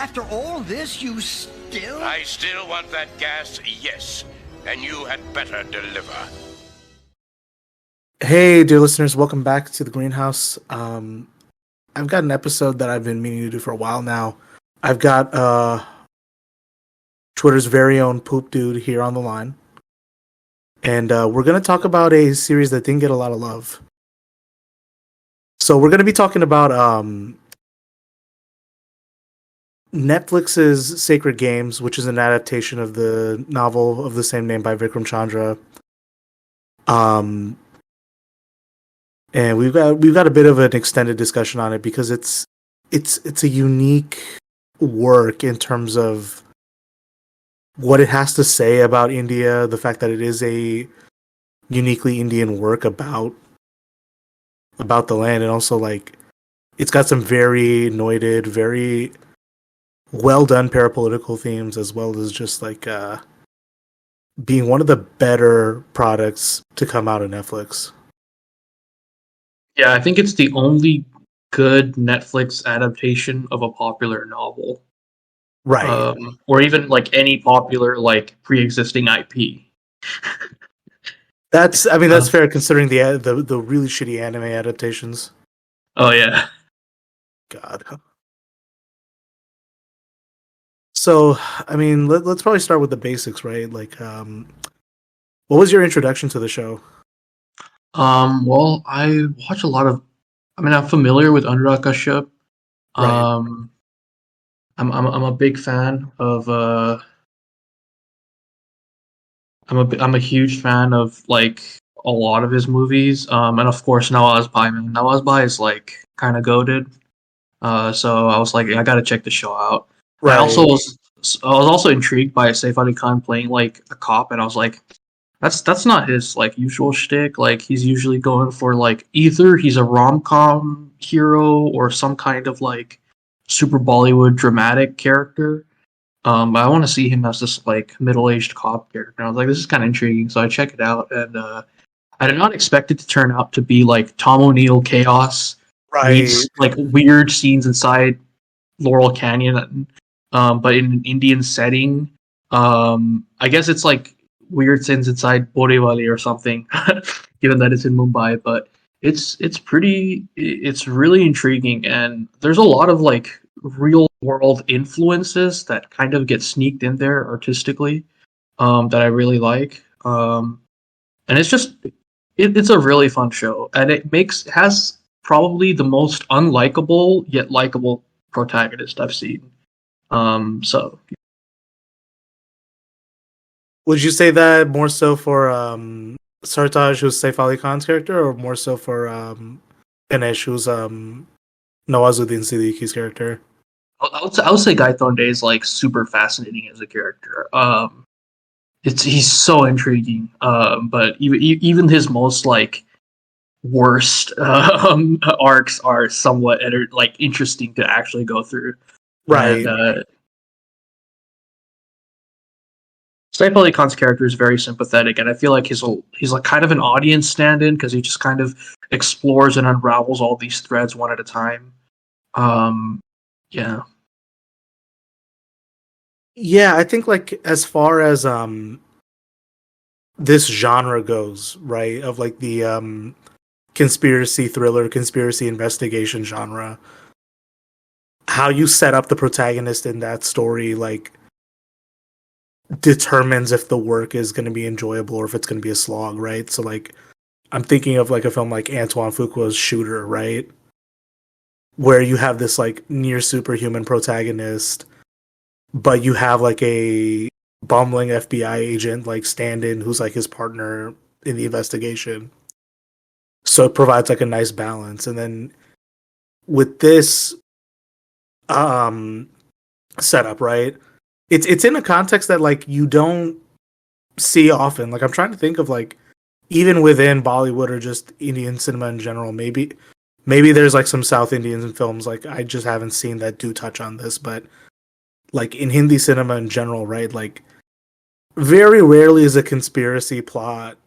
After all this, you still... I still want that gas, yes. And you had better deliver. Hey, dear listeners, welcome back to the Greenhouse. I've got an episode that I've been meaning to do for a while now. I've got Twitter's very own Poop Dude here on the line. And we're going to talk about a series that didn't get a lot of love. So we're going to be talking about Netflix's Sacred Games, which is an adaptation of the novel of the same name by Vikram Chandra. And we've got a bit of an extended discussion on it because it's a unique work in terms of what it has to say about India, the fact that it is a uniquely Indian work about the land, and also like it's got some very anointed, very well done parapolitical themes, as well as just like being one of the better products to come out of Netflix. Yeah, I think it's the only good Netflix adaptation of a popular novel. Right. Or even like any popular like pre-existing IP. That's fair considering the really shitty anime adaptations. Oh yeah. God. So, I mean, let's probably start with the basics, right? Like, what was your introduction to the show? Well, I watch a lot of. I mean, I'm familiar with Anurag Kashyap. Right. I'm a big fan of. I'm a huge fan of like a lot of his movies. And of course Nawazbai. Man, Nawazbai is like kind of goated. So I was like, I gotta check the show out. Right. I was also intrigued by Saif Ali Khan playing like a cop, and I was like, that's not his like usual shtick. Like he's usually going for like either he's a rom-com hero or some kind of like super Bollywood dramatic character. But I want to see him as this like middle-aged cop character. And I was like, this is kind of intriguing, so I check it out, and I did not expect it to turn out to be like Tom O'Neill chaos meets like weird scenes inside Laurel Canyon, but in an Indian setting. I guess it's like weird scenes inside Borivali or something, given that it's in Mumbai. But it's really intriguing, and there's a lot of like real world influences that kind of get sneaked in there artistically, that I really like. And it's just it's a really fun show, and has probably the most unlikable yet likable protagonist I've seen. So would you say that more so for Sartaj, who's Saif Ali Khan's character, or more so for Ganesh, who's Nawazuddin Siddiqui's character? I would say Guy Thornday is like super fascinating as a character. He's so intriguing. But even his most like worst arcs are somewhat like interesting to actually go through. Right. And, Saif Ali Khan's character is very sympathetic, and I feel like he's like kind of an audience stand-in because he just kind of explores and unravels all these threads one at a time. Yeah. Yeah, I think like as far as this genre goes, right, of like the conspiracy thriller, conspiracy investigation genre, how you set up the protagonist in that story like determines if the work is going to be enjoyable or if it's going to be a slog, right? So like I'm thinking of like a film like Antoine Fuqua's Shooter, right? Where you have this like near superhuman protagonist, but you have like a bumbling FBI agent like stand-in who's like his partner in the investigation. So it provides like a nice balance. And then with this setup, right? It's in a context that like you don't see often. Like I'm trying to think of like even within Bollywood or just Indian cinema in general, maybe there's like some South Indian films like I just haven't seen that do touch on this, but like in Hindi cinema in general, right? Like very rarely is a conspiracy plot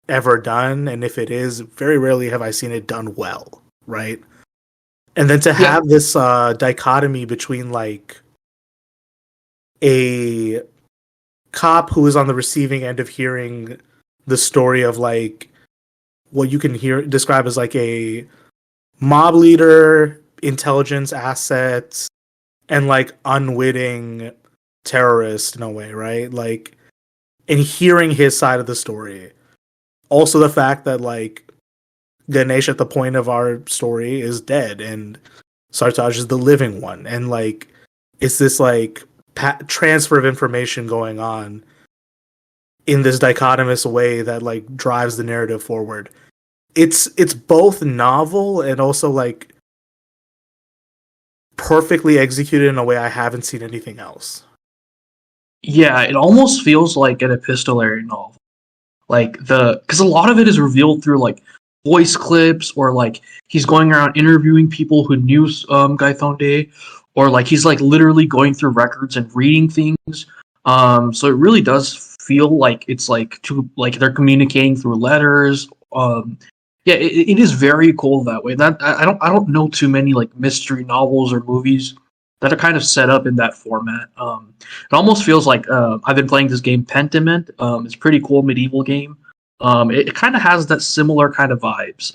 ever done, and if it is, very rarely have I seen it done well, right? And then to have this dichotomy between like a cop who is on the receiving end of hearing the story of like what you can describe as like a mob leader, intelligence assets, and like unwitting terrorist in a way, right? Like, and hearing his side of the story. Also, the fact that like Ganesh at the point of our story is dead, and Sartaj is the living one, and like it's this like transfer of information going on in this dichotomous way that like drives the narrative forward. It's both novel and also like perfectly executed in a way I haven't seen anything else. Yeah, it almost feels like an epistolary novel. Like because a lot of it is revealed through like voice clips, or like he's going around interviewing people who knew Gaethonde, or like he's like literally going through records and reading things. So it really does feel like it's like they're communicating through letters. Yeah, it is very cool that way. That I don't know too many like mystery novels or movies that are kind of set up in that format. It almost feels like I've been playing this game Pentiment. It's a pretty cool medieval game. It kind of has that similar kind of vibes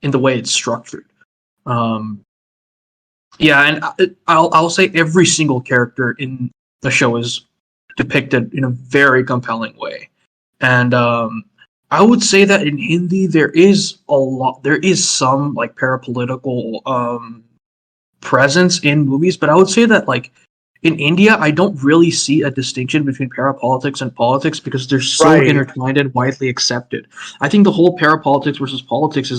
in the way it's structured. Yeah, and I'll say every single character in the show is depicted in a very compelling way, and I would say that in Hindi there is some like parapolitical presence in movies, but I would say that like in India I don't really see a distinction between parapolitics and politics because they're so intertwined and widely accepted. I think the whole parapolitics versus politics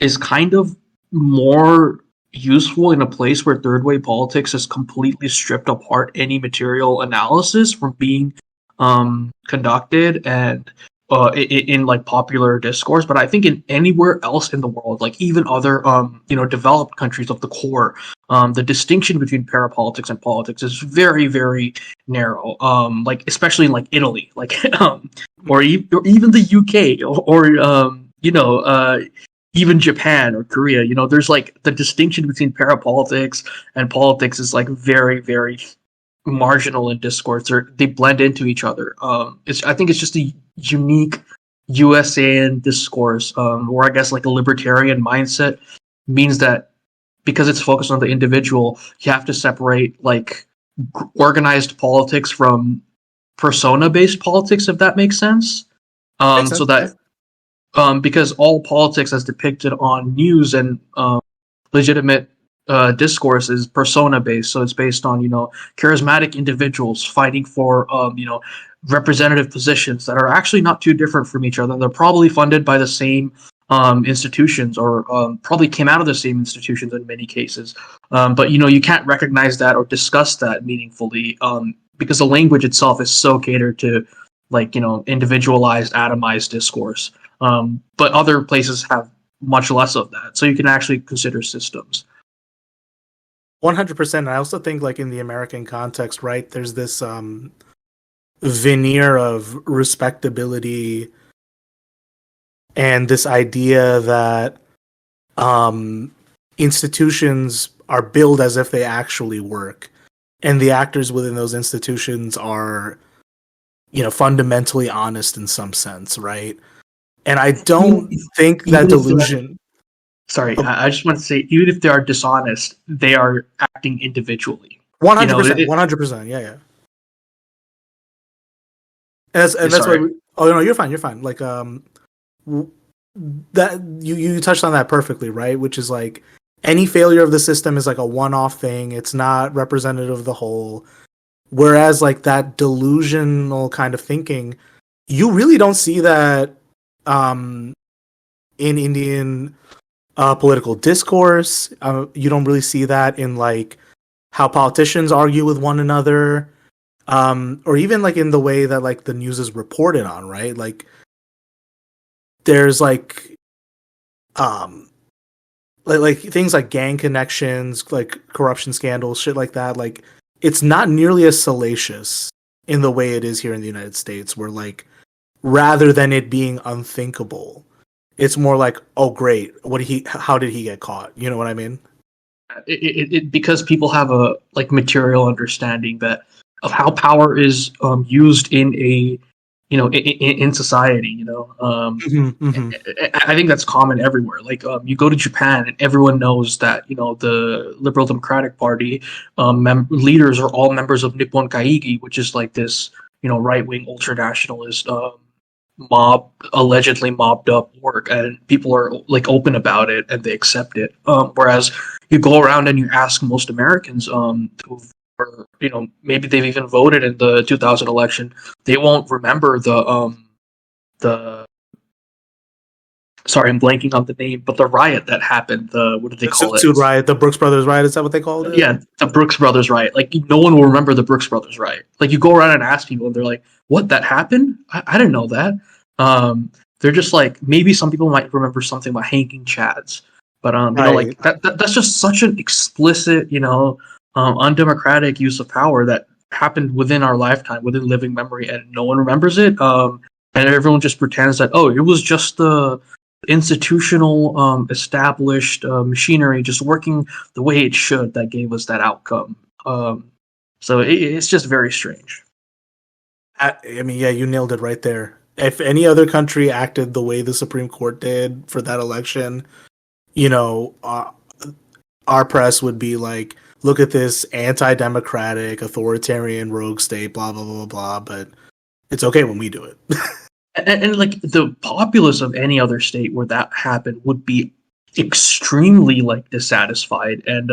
is kind of more useful in a place where third wave politics has completely stripped apart any material analysis from being conducted and in like popular discourse. But I think in anywhere else in the world, like even other developed countries of the core, the distinction between parapolitics and politics is very, very narrow. Like especially in like Italy, like or even the UK, or even Japan or Korea. There's like the distinction between parapolitics and politics is like very, very marginal in discourse, or they blend into each other. I think it's just a unique USAN discourse, where I guess like a libertarian mindset means that because it's focused on the individual, you have to separate like organized politics from persona-based politics, if that makes sense. So that because all politics as depicted on news and legitimate discourse is persona based, so it's based on charismatic individuals fighting for representative positions that are actually not too different from each other. They're probably funded by the same institutions, or probably came out of the same institutions in many cases. But you can't recognize that or discuss that meaningfully because the language itself is so catered to like individualized, atomized discourse. But other places have much less of that, so you can actually consider systems. 100%. I also think like in the American context, right, there's this veneer of respectability and this idea that institutions are billed as if they actually work, and the actors within those institutions are fundamentally honest in some sense, right? And I don't think that delusion. Sorry, I just want to say, even if they are dishonest, they are acting individually. 100%, 100%, yeah. And that's why. Oh no, you're fine. You're fine. Like that you touched on that perfectly, right? Which is like any failure of the system is like a one-off thing. It's not representative of the whole. Whereas like that delusional kind of thinking, you really don't see that in Indian political discourse. You don't really see that in like how politicians argue with one another, or even like in the way that like the news is reported on, right? Like there's like things like gang connections, like corruption scandals, shit like that. Like it's not nearly as salacious in the way it is here in the United States, where like rather than it being unthinkable, it's more like, oh great, how did he get caught? You know what I mean? It because people have a like material understanding that how power is used in a in society. I think that's common everywhere. Like you go to Japan and everyone knows that the Liberal Democratic Party leaders are all members of Nippon Kaigi, which is like this right wing ultranationalist mob, allegedly mobbed up work, and people are like open about it and they accept it. Whereas you go around and you ask most Americans who or maybe they've even voted in the 2000 election, they won't remember the sorry, I'm blanking on the name, but the riot that happened, what did they call it? Riot, the Brooks Brothers riot, is that what they called it? Yeah, the Brooks Brothers riot. Like, no one will remember the Brooks Brothers riot. Like, you go around and ask people, and they're like, what, that happened? I didn't know that. They're just like, maybe some people might remember something about hanging chads. But, like, that's just such an explicit, undemocratic use of power that happened within our lifetime, within living memory, and no one remembers it. And everyone just pretends that, it was just the institutional established machinery just working the way it should that gave us that outcome. So it's just very strange. I mean, yeah, you nailed it right there. If any other country acted the way the Supreme Court did for that election, our press would be like, look at this anti-democratic, authoritarian rogue state, blah, blah, blah, blah, but it's okay when we do it. And like the populace of any other state where that happened would be extremely like dissatisfied and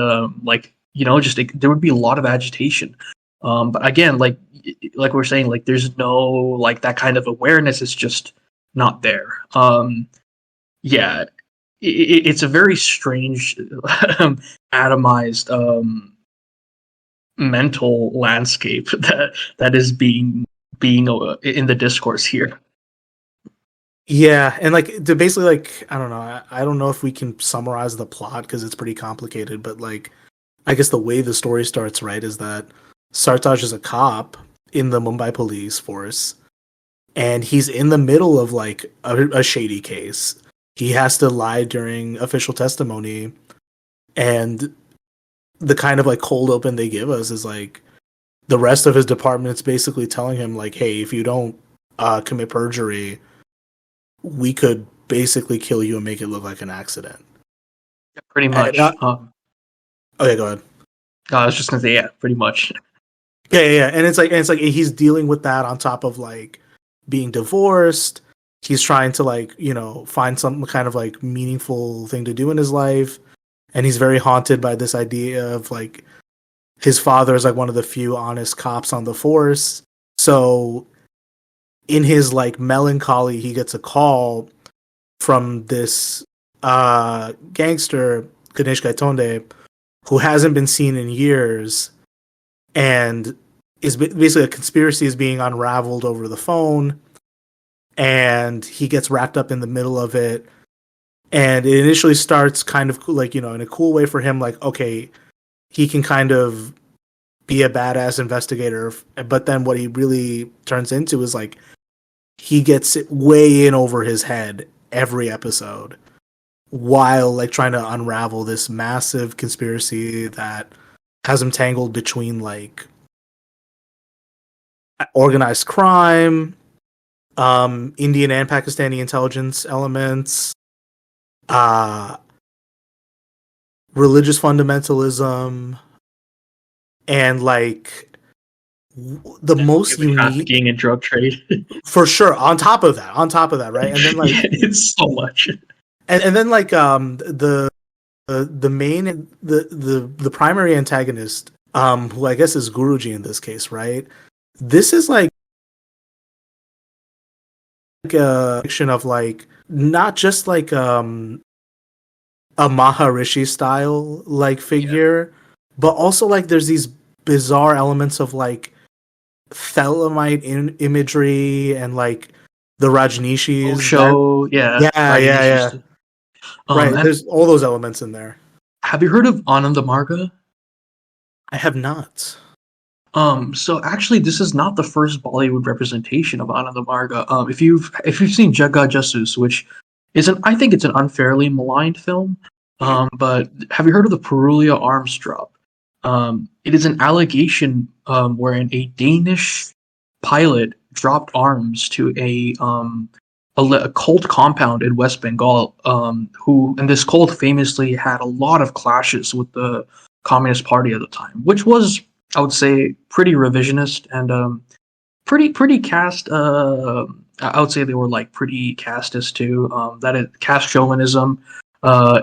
just there would be a lot of agitation. But again, like we're saying, like there's no like that kind of awareness is just not there. It's a very strange atomized mental landscape that is being in the discourse here. Yeah, and like to basically like I don't know if we can summarize the plot because it's pretty complicated, but like I guess the way the story starts, right, is that Sartaj is a cop in the Mumbai police force, and he's in the middle of like a shady case. He has to lie during official testimony, and the kind of like cold open they give us is like the rest of his department's basically telling him like, hey, if you don't commit perjury, we could basically kill you and make it look like an accident. Yeah, pretty much. Okay, go ahead. I was just gonna say, yeah, pretty much. Yeah, and it's like he's dealing with that on top of like being divorced. He's trying to like find some kind of like meaningful thing to do in his life, and he's very haunted by this idea of like his father is like one of the few honest cops on the force. So in his like melancholy, he gets a call from this gangster, Ganesh Gaitonde, who hasn't been seen in years, and is basically a conspiracy is being unraveled over the phone, and he gets wrapped up in the middle of it. And it initially starts kind of like, in a cool way for him, like, okay, he can kind of be a badass investigator, but then what he really turns into is like he gets it way in over his head every episode while like trying to unravel this massive conspiracy that has him tangled between like organized crime, Indian and Pakistani intelligence elements, religious fundamentalism, and like the most unique trafficking and drug trade. For sure. On top of that, right? And then like it's so much. And then like the main the primary antagonist, who I guess is Guruji in this case, right? This is like a fiction of like not just like a Maharishi style like figure, but also like there's these bizarre elements of like Thelamite imagery and like the Rajneeshis show. Yeah. Right, there's all those elements in there. Have you heard of Ananda Marga? I have not. So actually, this is not the first Bollywood representation of Ananda Marga. If you've seen Jagga Jasus, which I think it's an unfairly maligned film. But have you heard of the Purulia Arms Drop? It is an allegation wherein a Danish pilot dropped arms to a cult compound in West Bengal, and this cult famously had a lot of clashes with the Communist Party at the time, which was, I would say, pretty revisionist and pretty caste. I would say they were like pretty casteist too. That is, caste chauvinism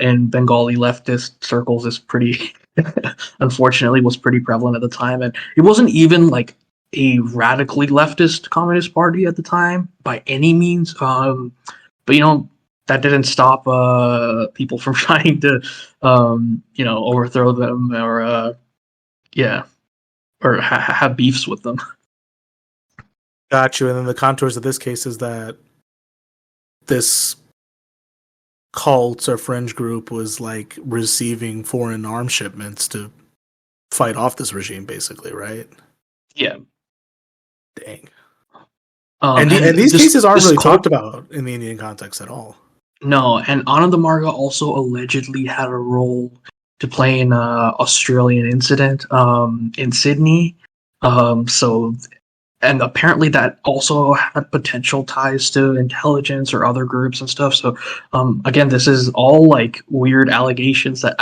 in Bengali leftist circles is pretty, unfortunately, was pretty prevalent at the time, and it wasn't even like a radically leftist communist party at the time by any means. But that didn't stop people from trying to overthrow them or have beefs with them. Got you. And then the contours of this case is that this cult or fringe group was like receiving foreign arms shipments to fight off this regime, basically, right? Yeah. Dang. And these cases aren't really talked about in the Indian context at all. No, and Ananda Marga also allegedly had a role to play in an Australian incident in Sydney. And apparently that also had potential ties to intelligence or other groups and stuff. So again, this is all like weird allegations that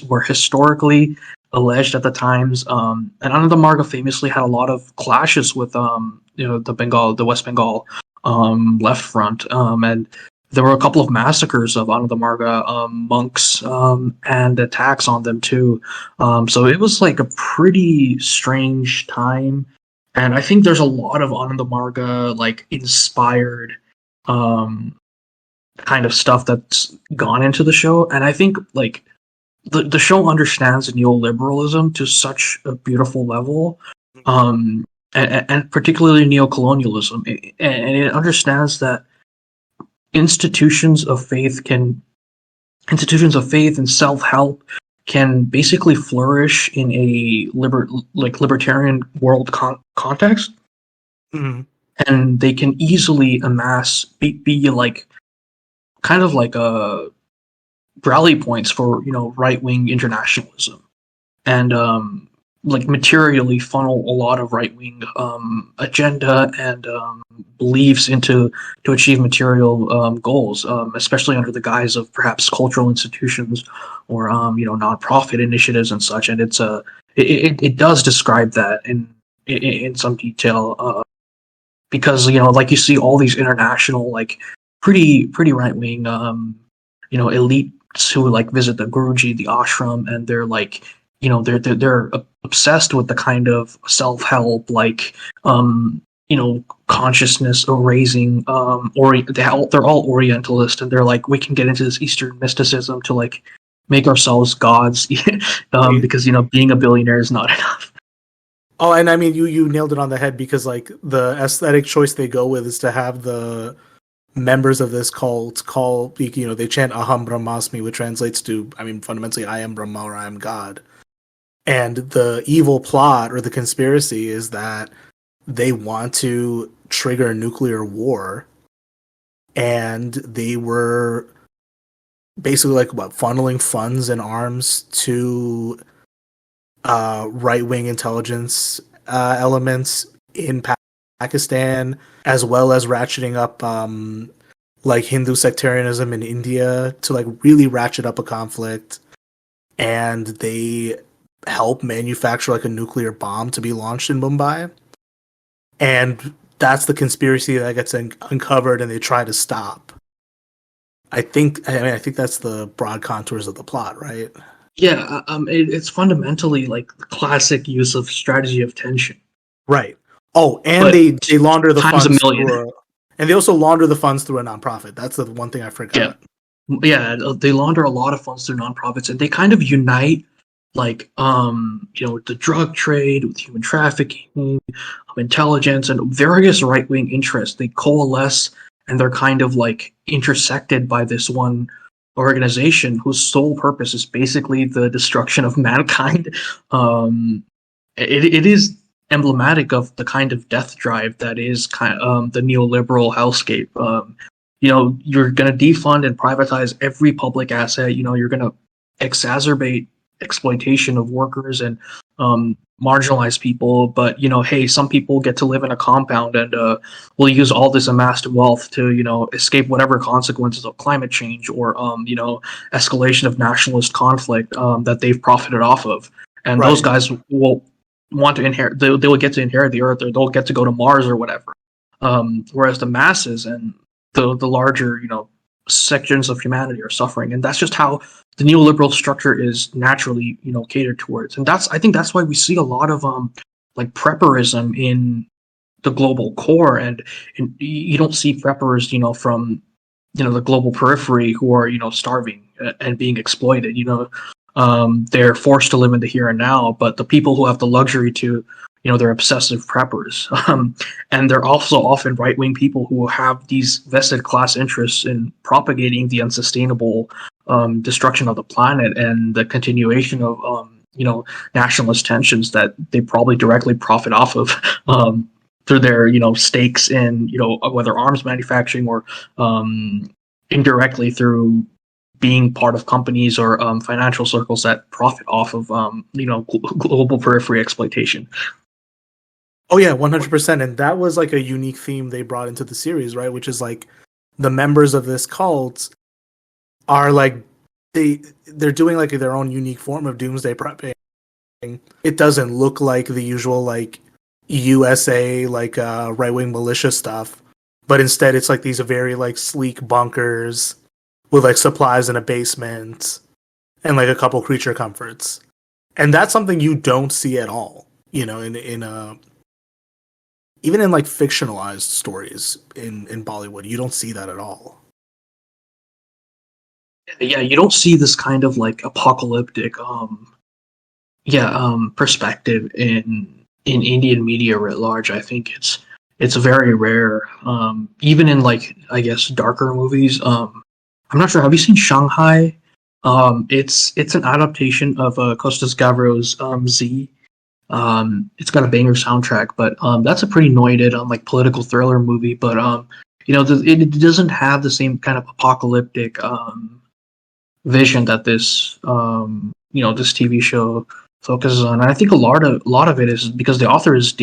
were historically alleged at the times. And Ananda Marga famously had a lot of clashes with the West Bengal left front, and there were a couple of massacres of Ananda Marga monks and attacks on them too. So it was like a pretty strange time. And I think there's a lot of Ananda Marga like inspired kind of stuff that's gone into the show. And I think like the show understands neoliberalism to such a beautiful level, and particularly neocolonialism, and it understands that institutions of faith and self-help can basically flourish in a libertarian world context, and they can easily amass be like kind of like a rally points for right-wing internationalism, and like materially funnel a lot of right-wing agenda and beliefs to achieve material goals, especially under the guise of perhaps cultural institutions or nonprofit initiatives and such. And it does describe that in some detail, because like you see all these international like pretty right-wing elites who like visit the Guruji, the ashram, and they're like they're obsessed with the kind of self-help like consciousness raising they're all Orientalist, and they're like, we can get into this Eastern mysticism to like make ourselves gods because being a billionaire is not enough. Oh, and I mean you nailed it on the head, because like the aesthetic choice they go with is to have the members of this cult they chant Aham Brahmasmi, which translates to, I mean, fundamentally, I am Brahma, or I am God. And the evil plot or the conspiracy is that they want to trigger a nuclear war, and they were basically like funneling funds and arms to right-wing intelligence elements in Pakistan, as well as ratcheting up like Hindu sectarianism in India to like really ratchet up a conflict. And they help manufacture like a nuclear bomb to be launched in Mumbai, and that's the conspiracy that gets uncovered, and they try to stop. I think that's the broad contours of the plot, right? Yeah, it's fundamentally like the classic use of strategy of tension, right? Oh, and but they launder the times funds a million. and they also launder the funds through a nonprofit. That's the one thing I forgot. Yeah, they launder a lot of funds through nonprofits, and they kind of unite like the drug trade with human trafficking, intelligence, and various right-wing interests. They coalesce, and they're kind of like intersected by this one organization whose sole purpose is basically the destruction of mankind. It is emblematic of the kind of death drive that is the neoliberal hellscape. You're going to defund and privatize every public asset. You're going to exacerbate exploitation of workers and marginalized people. But hey, some people get to live in a compound and will use all this amassed wealth to escape whatever consequences of climate change or escalation of nationalist conflict that they've profited off of. And Right. those guys will want to inherit. They will get to inherit the earth, or they'll get to go to Mars or whatever. Whereas the masses and the larger sections of humanity are suffering, and that's just how the neoliberal structure is naturally catered towards. And I think that's why we see a lot of like prepperism in the global core, and you don't see preppers from the global periphery who are starving and being exploited. They're forced to live in the here and now, but the people who have the luxury to they're obsessive preppers, and they're also often right-wing people who have these vested class interests in propagating the unsustainable destruction of the planet and the continuation of nationalist tensions that they probably directly profit off of through their stakes in whether arms manufacturing or indirectly through being part of companies or financial circles that profit off of global periphery exploitation. Oh yeah, 100%. And that was like a unique theme they brought into the series, right? Which is like the members of this cult are like they're doing like their own unique form of doomsday prepping. It doesn't look like the usual like USA like right-wing militia stuff, but instead it's like these very like sleek bunkers with like supplies in a basement and like a couple creature comforts. And that's something you don't see at all, in even in like fictionalized stories in Bollywood, you don't see that at all. Yeah, you don't see this kind of like apocalyptic perspective in Indian media writ large. I think it's very rare. Even in like I guess darker movies. I'm not sure. Have you seen Shanghai? It's an adaptation of Costas Gavros's Z. It's got a banger soundtrack, but that's a pretty noited like political thriller movie. But it doesn't have the same kind of apocalyptic vision that this this TV show focuses on. And I think a lot of it is because the author is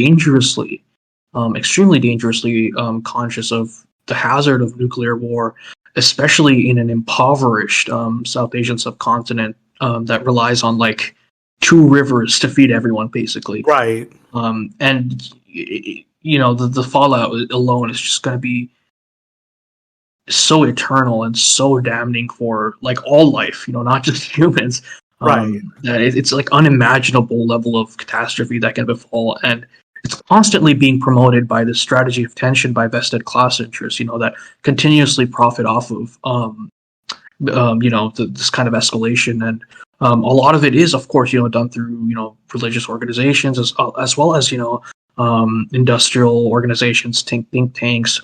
extremely dangerously conscious of the hazard of nuclear war, especially in an impoverished South Asian subcontinent that relies on like 2 rivers to feed everyone, basically. Right. And the fallout alone is just going to be so eternal and so damning for like all life, not just humans. Right. That it's like unimaginable level of catastrophe that can befall, and it's constantly being promoted by this strategy of tension by vested class interests, that continuously profit off of this kind of escalation. And a lot of it is, of course, done through religious organizations as well as industrial organizations, think tanks,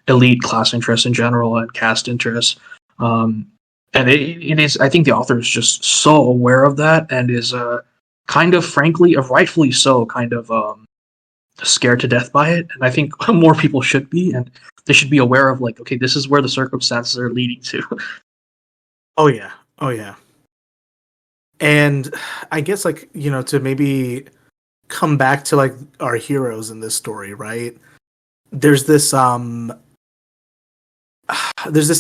elite class interests in general, and caste interests. And it is. I think the author is just so aware of that, and is kind of, frankly, rightfully so, kind of scared to death by it. And I think more people should be, and they should be aware of like, okay, this is where the circumstances are leading to. Oh yeah. Oh yeah. And I guess like, to maybe come back to like our heroes in this story, right? There's this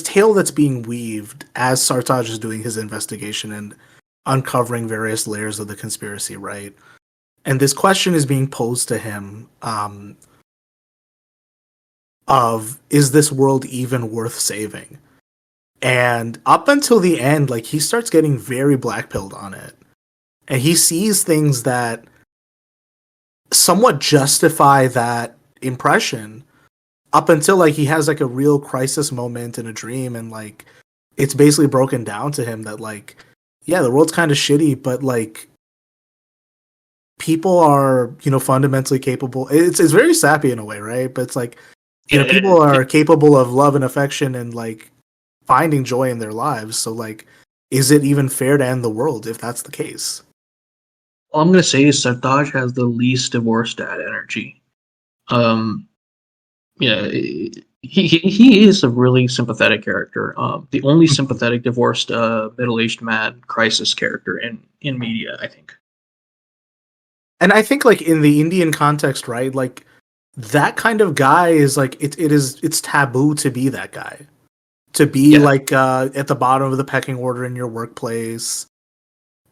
tale that's being weaved as Sartaj is doing his investigation and uncovering various layers of the conspiracy, right? And this question is being posed to him of, is this world even worth saving? And up until the end, like, he starts getting very black-pilled on it. And he sees things that somewhat justify that impression up until, like, he has, like, a real crisis moment in a dream, and, like, it's basically broken down to him that, like, yeah, the world's kind of shitty, but, like, people are, fundamentally capable. It's very sappy in a way, right? But it's like, people are capable of love and affection and, like, finding joy in their lives. So, like, is it even fair to end the world if that's the case? All I'm gonna say is Sartaj has the least divorced dad energy. Yeah, he is a really sympathetic character. The only sympathetic divorced middle-aged man crisis character in media, I think. And I think, like, in the Indian context, right, like, that kind of guy is like it's taboo to be that guy, to be like at the bottom of the pecking order in your workplace,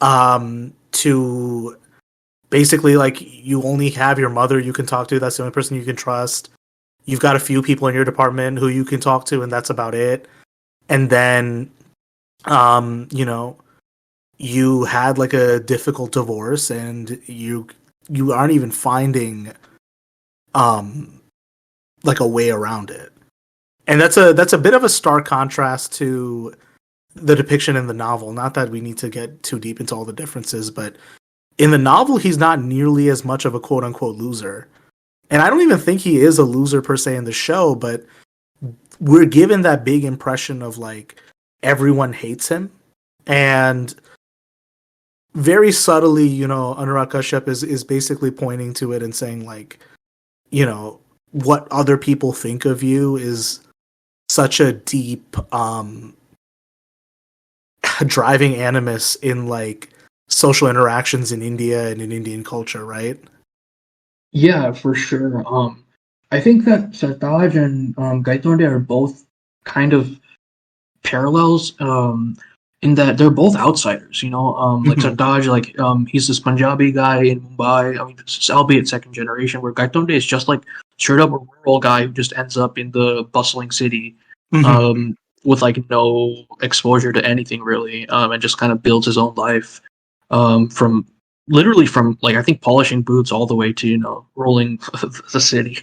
to basically, like, you only have your mother you can talk to. That's the only person you can trust. You've got a few people in your department who you can talk to, and that's about it. And then, you know, you had like a difficult divorce, and you aren't even finding like a way around it. And that's a bit of a stark contrast to the depiction in the novel. Not that we need to get too deep into all the differences, but in the novel, he's not nearly as much of a quote unquote loser. And I don't even think he is a loser per se in the show, but we're given that big impression of like everyone hates him. And very subtly, you know, Anurag Kashyap is basically pointing to it and saying, like, you know, what other people think of you is such a deep driving animus in like social interactions in India and in Indian culture, right? Yeah, for sure. I think that Sartaj and Gaitonde are both kind of parallels in that they're both outsiders, you know. Like Sartaj, like he's this Punjabi guy in Mumbai. I mean, albeit second generation, where Gaitonde is just like straight up a rural guy who just ends up in the bustling city with like no exposure to anything really, and just kind of builds his own life from literally from like I think polishing boots all the way to, you know, rolling the city.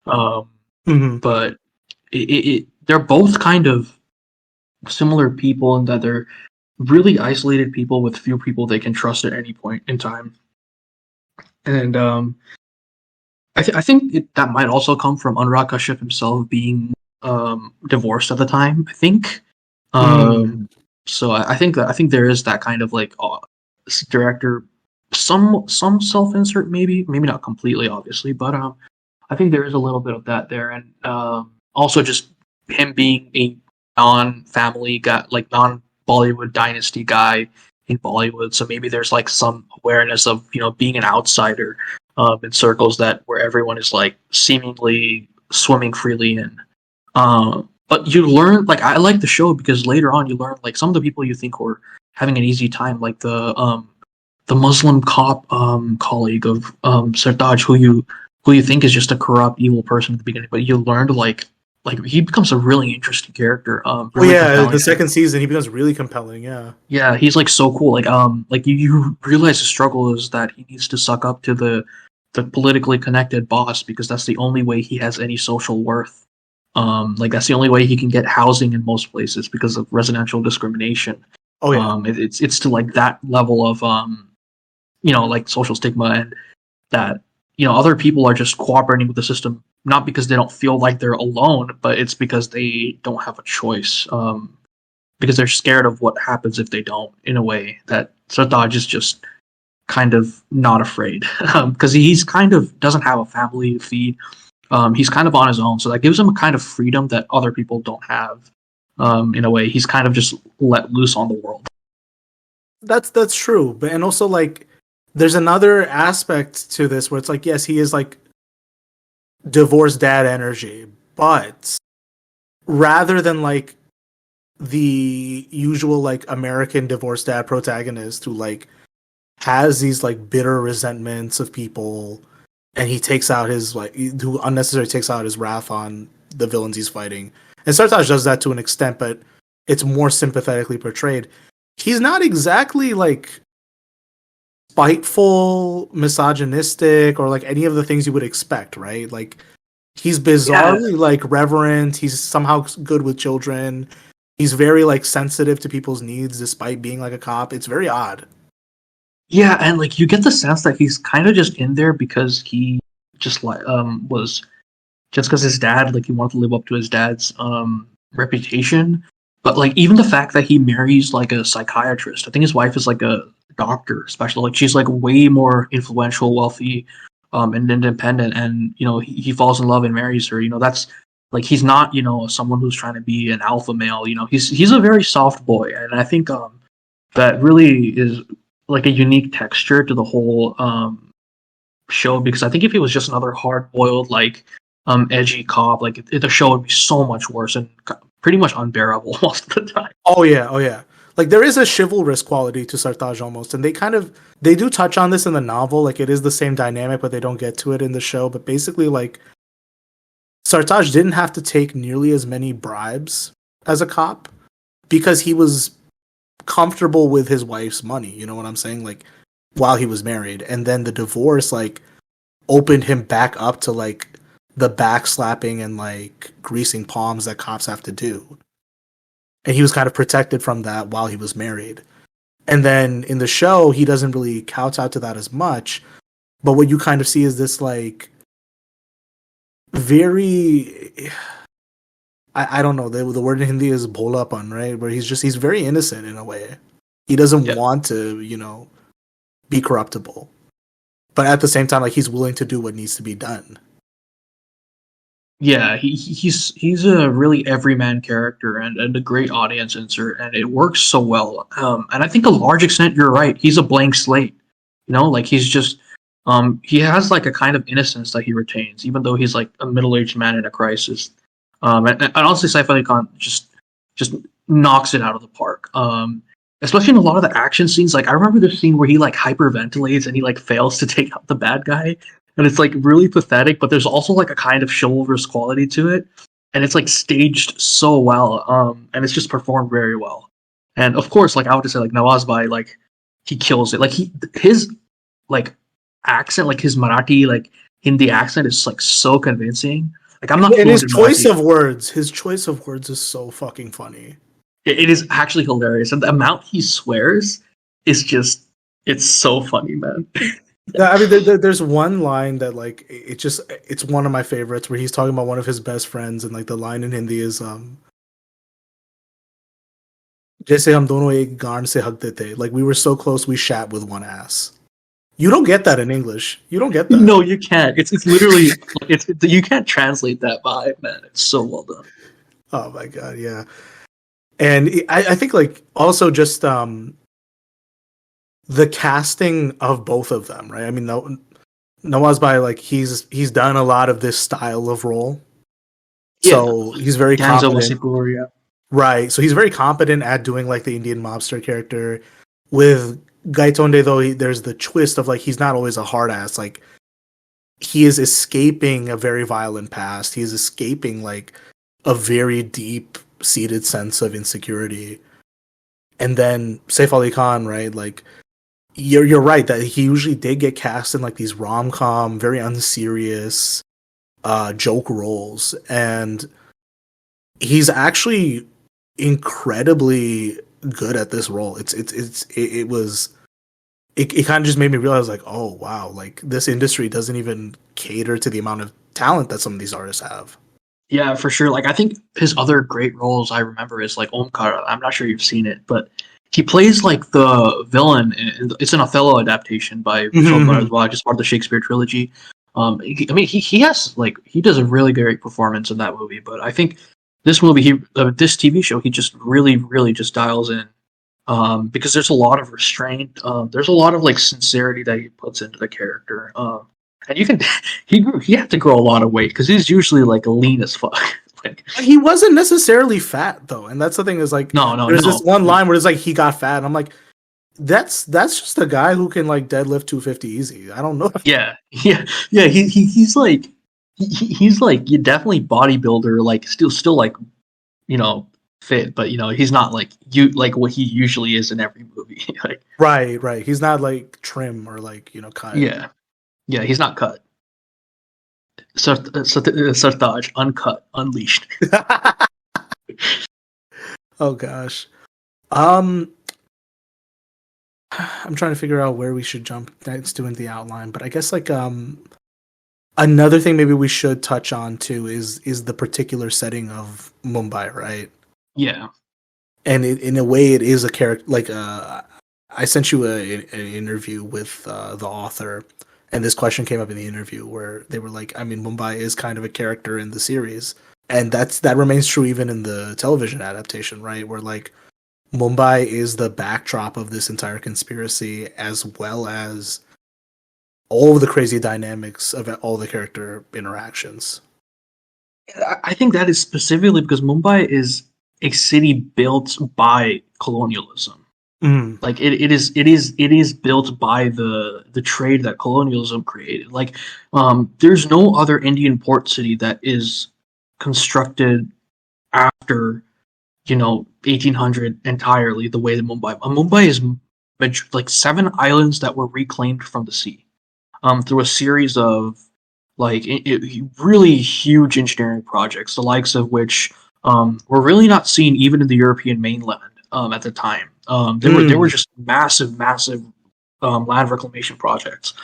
But they're both kind of similar people in that they're really isolated people with few people they can trust at any point in time. And I think that might also come from Anurag Kashyap himself being divorced at the time, I think. So I think there is that kind of like director some self-insert, maybe not completely, obviously, but I think there is a little bit of that there. And also just him being a non-family guy, like non-Bollywood dynasty guy in Bollywood, so maybe there's like some awareness of, you know, being an outsider in circles that where everyone is like seemingly swimming freely in. But you learn, like, I like the show because later on you learn like some of the people you think were having an easy time, like the Muslim cop colleague of Sartaj, who you think is just a corrupt, evil person at the beginning, but you learned like he becomes a really interesting character. Really the second season he becomes really compelling. Yeah, he's like so cool. Like you realize the struggle is that he needs to suck up to the politically connected boss because that's the only way he has any social worth. Like that's the only way he can get housing in most places because of residential discrimination. It's to like that level of you know, like social stigma, and that, you know, other people are just cooperating with the system not because they don't feel like they're alone, but it's because they don't have a choice, because they're scared of what happens if they don't, in a way that Sartaj is just kind of not afraid because he's kind of doesn't have a family to feed. He's kind of on his own, so that gives him a kind of freedom that other people don't have. In a way, he's kind of just let loose on the world. That's true, but and also like there's another aspect to this where it's like, yes, he is like divorced dad energy, but rather than like the usual like American divorced dad protagonist who like has these like bitter resentments of people, and he takes out his like who unnecessarily takes out his wrath on the villains he's fighting. And Sartaj does that to an extent, but it's more sympathetically portrayed. He's not exactly like spiteful, misogynistic, or like any of the things you would expect, right? Like he's bizarrely like reverent. He's somehow good with children. He's very like sensitive to people's needs despite being like a cop. It's very odd. Yeah, and like you get the sense that he's kind of just in there because he just like was just because his dad, like, he wanted to live up to his dad's reputation. But like even the fact that he marries like a psychiatrist, I think his wife is like a doctor, especially like she's like way more influential, wealthy, and independent, and you know he falls in love and marries her. You know, that's Like he's not, someone who's trying to be an alpha male. He's a very soft boy, and I think that really is like a unique texture to the whole show, because I think if he was just another hard boiled like edgy cop, like the show would be so much worse and pretty much unbearable most of the time. Oh yeah. Like there is a chivalrous quality to Sartaj almost, and they do touch on this in the novel. Like it is the same dynamic, but they don't get to it in the show. But basically, like Sartaj didn't have to take nearly as many bribes as a cop because he was comfortable with his wife's money. You know what I'm saying? Like while he was married, and then the divorce like opened him back up to like the backslapping and like greasing palms that cops have to do. And he was kind of protected from that while he was married. And then in the show, he doesn't really kowtow to that as much. But what you kind of see is this like very, I don't know, the word in Hindi is bholapan, right? Where he's very innocent in a way. He doesn't want to, be corruptible. But at the same time, like he's willing to do what needs to be done. Yeah, he's a really everyman character and a great audience insert, and it works so well. And I think a large extent, you're right. He's a blank slate. Like he's just he has like a kind of innocence that he retains, even though he's like a middle-aged man in a crisis. And honestly, Saif Ali Khan just knocks it out of the park. Especially in a lot of the action scenes. Like I remember the scene where he like hyperventilates and he like fails to take out the bad guy. And it's like really pathetic, but there's also like a kind of chivalrous quality to it, and it's like staged so well, and it's just performed very well. And of course, like I would just say, like Nawazbai, like he kills it. Like his like accent, like his Marathi, like Hindi accent is like so convincing. Like I'm not. And his choice of words is so fucking funny. It is actually hilarious, and the amount he swears is it's so funny, man. I mean, there's one line that like it's one of my favorites where he's talking about one of his best friends, and like the line in Hindi is "Jaise hum dono ek gaand se hagte the," like we were so close we shat with one ass. You don't get that in English. You don't get that. No, you can't. It's literally you can't translate that vibe, man. It's so well done. Oh my god, yeah. And I think like also just the casting of both of them, right? I mean, Nawazbai, like he's done a lot of this style of role, so he's very competent. Right, so he's very competent at doing like the Indian mobster character. With Gaitonde, though, there's the twist of like he's not always a hard ass. Like he is escaping a very violent past. He's escaping like a very deep seated sense of insecurity. And then Saif Ali Khan, right? Like you're right that he usually did get cast in like these rom-com, very unserious joke roles, and he's actually incredibly good at this role. It kind of just made me realize like, oh wow, like this industry doesn't even cater to the amount of talent that some of these artists have. Yeah, for sure. Like I think his other great roles I remember is like Omkar. I'm not sure you've seen it, but he plays like the villain. It's an Othello adaptation by Vishal Bharadwaj, just part of the Shakespeare trilogy. He has like he does a really great performance in that movie. But I think this movie, this TV show, he just really just dials in because there's a lot of restraint. There's a lot of like sincerity that he puts into the character. And you can he had to grow a lot of weight because he's usually like lean as fuck. Like, he wasn't necessarily fat though, and that's the thing is like there's this one line where it's like he got fat, and I'm like, that's just a guy who can like deadlift 250 easy. I don't know. Yeah. He's like you definitely bodybuilder, like still like fit, but he's not like what he usually is in every movie. Like, right. He's not like trim or like cut. Yeah, he's not cut. Sartaj, uncut, unleashed. Oh gosh. I'm trying to figure out where we should jump next to in the outline, but I guess like another thing maybe we should touch on too is the particular setting of Mumbai, right? Yeah. And in a way it is a character like I sent you an interview with the author. And this question came up in the interview where they were like, I mean, Mumbai is kind of a character in the series. And that remains true even in the television adaptation, right? Where like Mumbai is the backdrop of this entire conspiracy, as well as all of the crazy dynamics of all the character interactions. I think that is specifically because Mumbai is a city built by colonialism. Mm. Like it is built by the trade that colonialism created. Like there's no other Indian port city that is constructed after 1800 entirely the way that Mumbai is like 7 islands that were reclaimed from the sea through a series of like really huge engineering projects, the likes of which were really not seen even in the European mainland at the time. They were just massive land reclamation projects.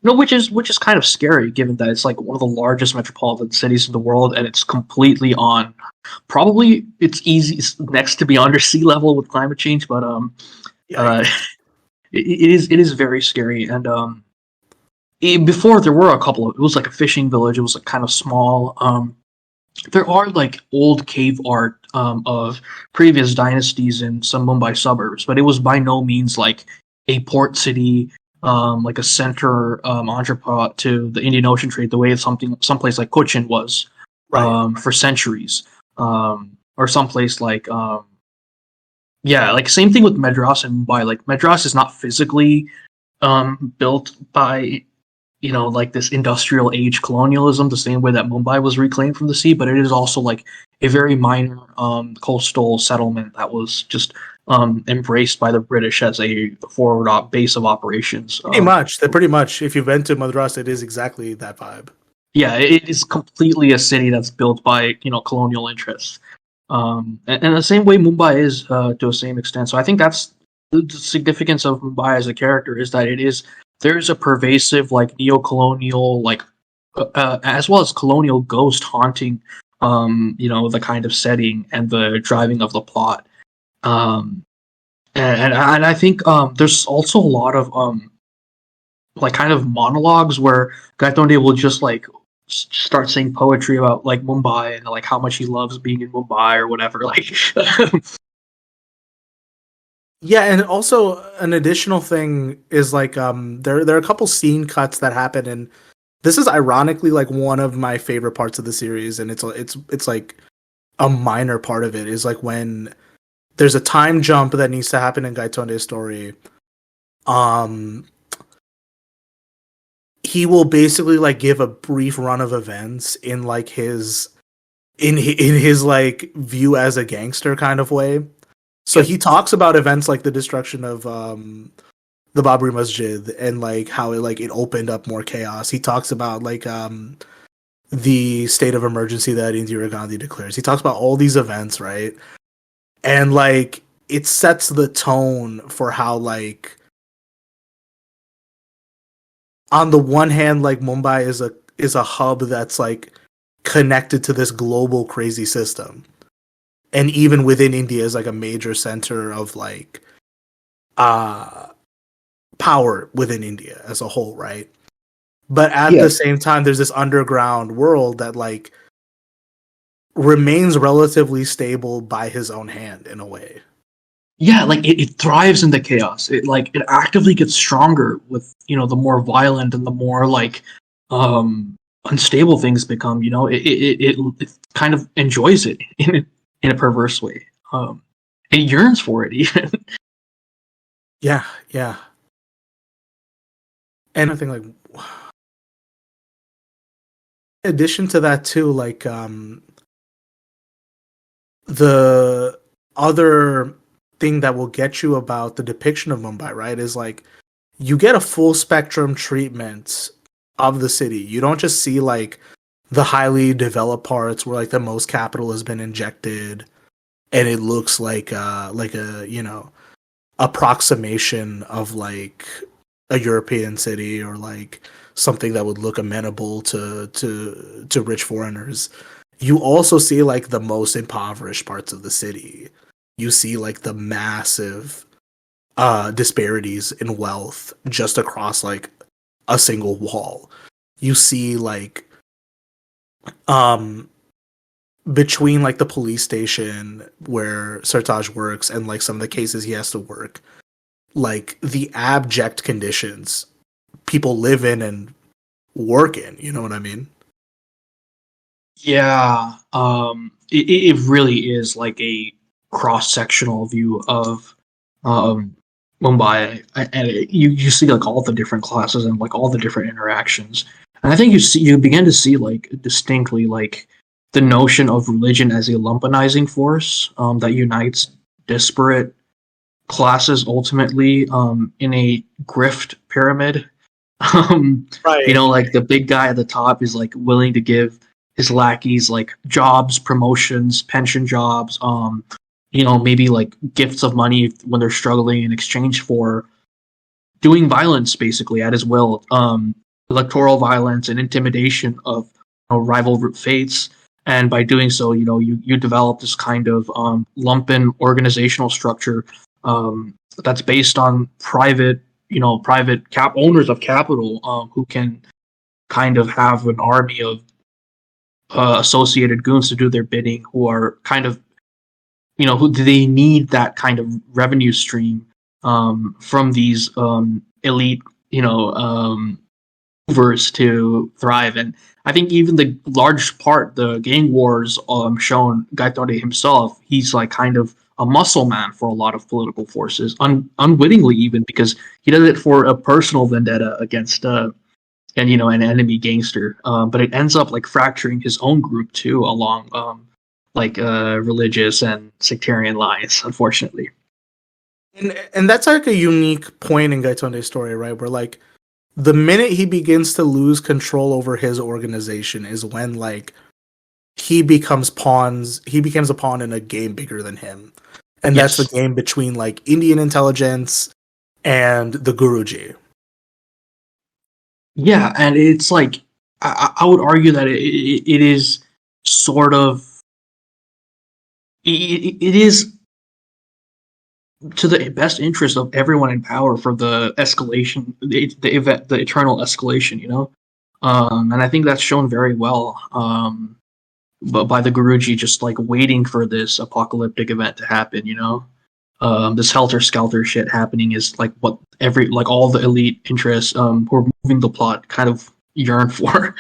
Which is kind of scary, given that it's like one of the largest metropolitan cities in the world, and it's completely on. Probably it's next to be under sea level with climate change, but it is very scary. And before there were a couple of, it was like a fishing village. It was like kind of small. There are like old cave art of previous dynasties in some Mumbai suburbs, but it was by no means like a port city, like a center entrepot to the Indian Ocean trade, the way someplace like Cochin was for centuries, or someplace like like same thing with Madras and Mumbai. Like Madras is not physically built by like this industrial age colonialism, the same way that Mumbai was reclaimed from the sea, but it is also like a very minor coastal settlement that was just embraced by the British as a forward base of operations. Pretty much. If you've been to Madras, it is exactly that vibe. Yeah, it is completely a city that's built by colonial interests, and the same way Mumbai is to the same extent. So I think that's the significance of Mumbai as a character, is that there's a pervasive like neo-colonial like as well as colonial ghost haunting the kind of setting and the driving of the plot. And I think there's also a lot of like kind of monologues where Gaitonde will just like start saying poetry about like Mumbai and like how much he loves being in Mumbai or whatever. Like yeah, and also an additional thing is like there are a couple scene cuts that happen, and this is ironically like one of my favorite parts of the series, and it's like a minor part of it is like when there's a time jump that needs to happen in Gaitonde's story. He will basically like give a brief run of events in like his like view as a gangster kind of way. So he talks about events like the destruction of the Babri Masjid and like how it opened up more chaos. He talks about like the state of emergency that Indira Gandhi declares. He talks about all these events, right? And like it sets the tone for how like on the one hand like Mumbai is a hub that's like connected to this global crazy system. And even within India is like a major center of like power within India as a whole, right? But at the same time, there's this underground world that like remains relatively stable by his own hand in a way. Yeah, like it thrives in the chaos. It actively gets stronger with the more violent and the more like unstable things become. It kind of enjoys it in a perverse way. It yearns for it even. Yeah. And I think like in addition to that too, like the other thing that will get you about the depiction of Mumbai, right, is like you get a full spectrum treatment of the city. You don't just see like the highly developed parts where like the most capital has been injected and it looks like a approximation of like a European city or like something that would look amenable to rich foreigners. You also see like the most impoverished parts of the city. You see like the massive disparities in wealth just across like a single wall. You see like between like the police station where Sartaj works and like some of the cases he has to work, like the abject conditions people live in and work in, you know what I mean? Yeah, it really is like a cross-sectional view of um, Mumbai, and you see like all the different classes and like all the different interactions, and I think you begin to see like distinctly like the notion of religion as a lumpenizing force that unites disparate classes ultimately in a grift pyramid. You Right. know, like the big guy at the top is like willing to give his lackeys like jobs, promotions, pension jobs, you know, maybe like gifts of money when they're struggling in exchange for doing violence basically at his will, electoral violence and intimidation of rival faiths. And by doing so, you know, you develop this kind of lumpen organizational structure that's based on private, you know, private owners of capital who can kind of have an army of associated goons to do their bidding, who are kind of, you know, who they need that kind of revenue stream from these elite, you know, movers to thrive. And I think even the large part, the gang wars shown Gaitore himself, he's like kind of a muscle man for a lot of political forces, unwittingly even, because he does it for a personal vendetta against and you know an enemy gangster. But it ends up like fracturing his own group too, along like religious and sectarian lines, unfortunately. And that's like a unique point in Gaitonde's story, right? Where like the minute he begins to lose control over his organization is when like he becomes a pawn in a game bigger than him. And that's the Yes. game between like Indian intelligence and the Guruji. Yeah, and it's like I would argue that it is sort of it is to the best interest of everyone in power for the escalation, the event, the eternal escalation, you know. And I think that's shown very well. But by the Guruji just like waiting for this apocalyptic event to happen, you know. This helter skelter shit happening is like what every like all the elite interests who are moving the plot kind of yearn for.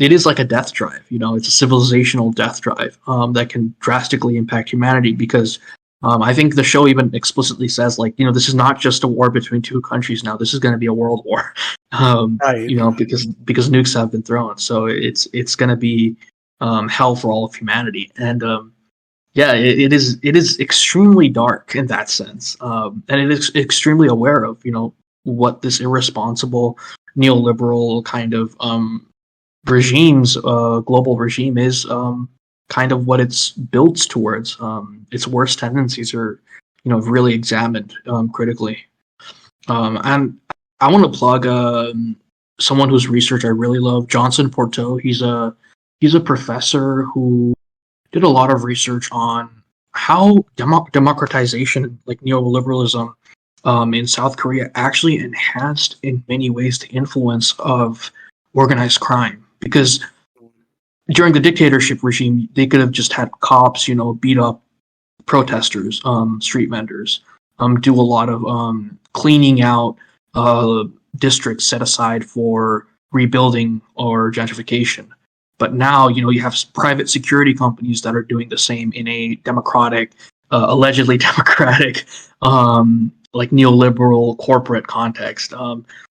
It is like a death drive, you know. It's a civilizational death drive that can drastically impact humanity because I think the show even explicitly says like, you know, this is not just a war between two countries now. This is going to be a world war. Right. You know, because nukes have been thrown, so it's going to be hell for all of humanity. And yeah, it is extremely dark in that sense, and it is extremely aware of, you know, what this irresponsible neoliberal kind of global regime is, kind of what it's built towards. Its worst tendencies are, you know, really examined critically. And I want to plug someone whose research I really love, Johnson Porto. He's a professor who did a lot of research on how democratization, like neoliberalism, in South Korea actually enhanced in many ways the influence of organized crime. Because during the dictatorship regime, they could have just had cops, you know, beat up protesters, street vendors, do a lot of cleaning out districts set aside for rebuilding or gentrification. But now, you know, you have private security companies that are doing the same in a democratic, allegedly democratic, like neoliberal corporate context.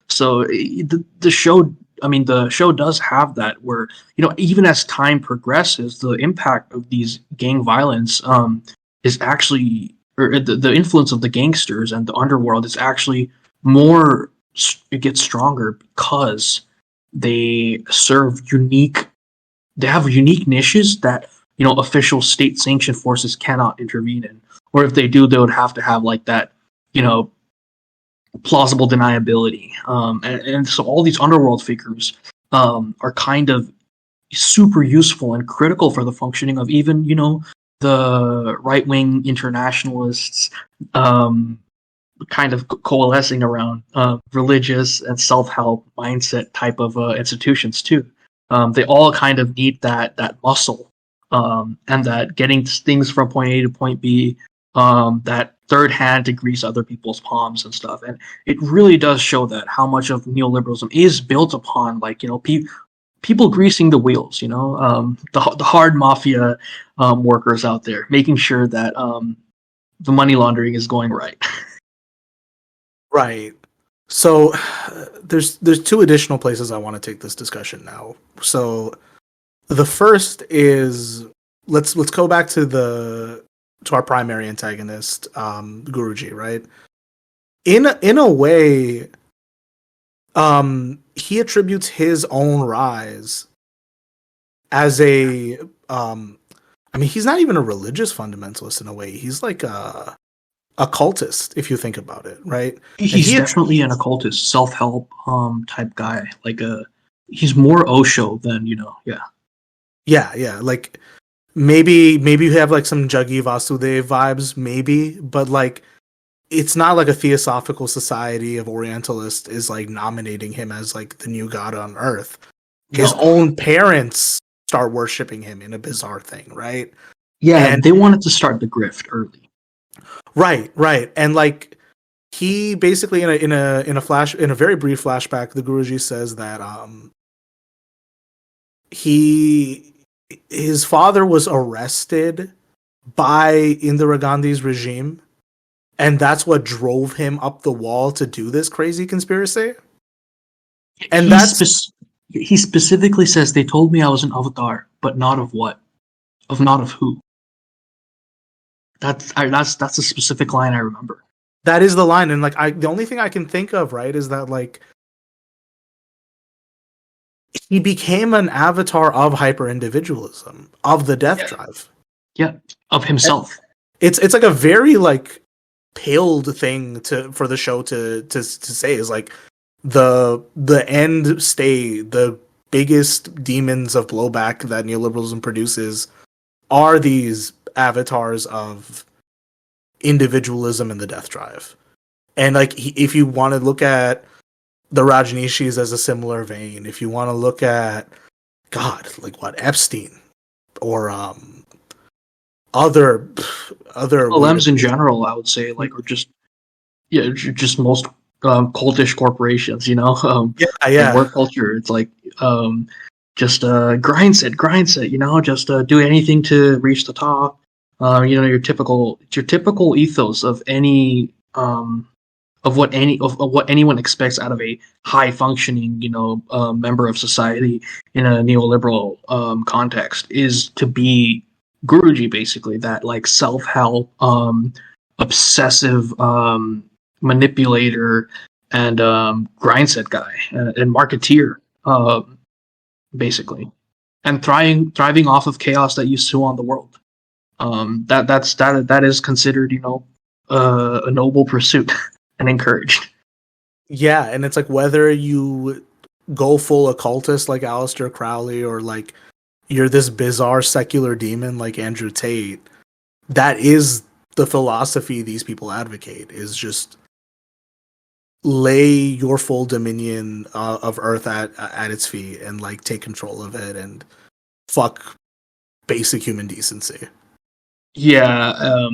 So the show, I mean, the show does have that where, you know, even as time progresses, the impact of these gang violence is actually, or the influence of the gangsters and the underworld is actually more, it gets stronger because they have unique niches that, you know, official state sanctioned forces cannot intervene in, or if they do, they would have to have like that, you know, plausible deniability. And so all these underworld figures are kind of super useful and critical for the functioning of even, you know, the right wing internationalists, kind of coalescing around religious and self help mindset type of institutions too. They all kind of need that muscle and that getting things from point A to point B, that third hand to grease other people's palms and stuff. And it really does show that how much of neoliberalism is built upon, like, people greasing the wheels, the hard mafia workers out there, making sure that the money laundering is going right. Right. So there's two additional places I want to take this discussion now. So the first is let's go back to our primary antagonist, Guruji, right? In a way, he attributes his own rise as a he's not even a religious fundamentalist in a way. He's like a cultist, if you think about it, right? He's definitely an occultist, self-help type guy. Like he's more Osho than Yeah. Like maybe you have like some Jaggi Vasudev vibes, maybe, but like it's not like a theosophical society of Orientalists is like nominating him as like the new god on earth. His own parents start worshiping him in a bizarre thing, right? Yeah, and they wanted to start the grift early. Right. And like he basically in a very brief flashback, the Guruji says that his father was arrested by Indira Gandhi's regime, and that's what drove him up the wall to do this crazy conspiracy. And he specifically says they told me I was an avatar, but not of what, not of who. That's a specific line I remember. That is the line, and like the only thing I can think of, right, is that like he became an avatar of hyper-individualism, of the death drive. Yeah, of himself. And it's like a very like paled thing for the show to say is like the end state, the biggest demons of blowback that neoliberalism produces are these avatars of individualism and the death drive. And like if you want to look at the Rajneeshis as a similar vein, if you want to look at like what Epstein or other LMs in general, I would say, like, or just most cultish corporations, in work culture, it's like just grind set, just do anything to reach the top. Your typical ethos of any of what anyone expects out of a high functioning member of society in a neoliberal context is to be Guruji, basically, that like self-help obsessive manipulator and grind set guy and marketeer, basically, and thriving off of chaos that you sow on the world. That is considered a noble pursuit and encouraged. Yeah, and it's like whether you go full occultist like Aleister Crowley or like you're this bizarre secular demon like Andrew Tate, that is the philosophy these people advocate, is just lay your full dominion of Earth at its feet and like take control of it and fuck basic human decency. Yeah,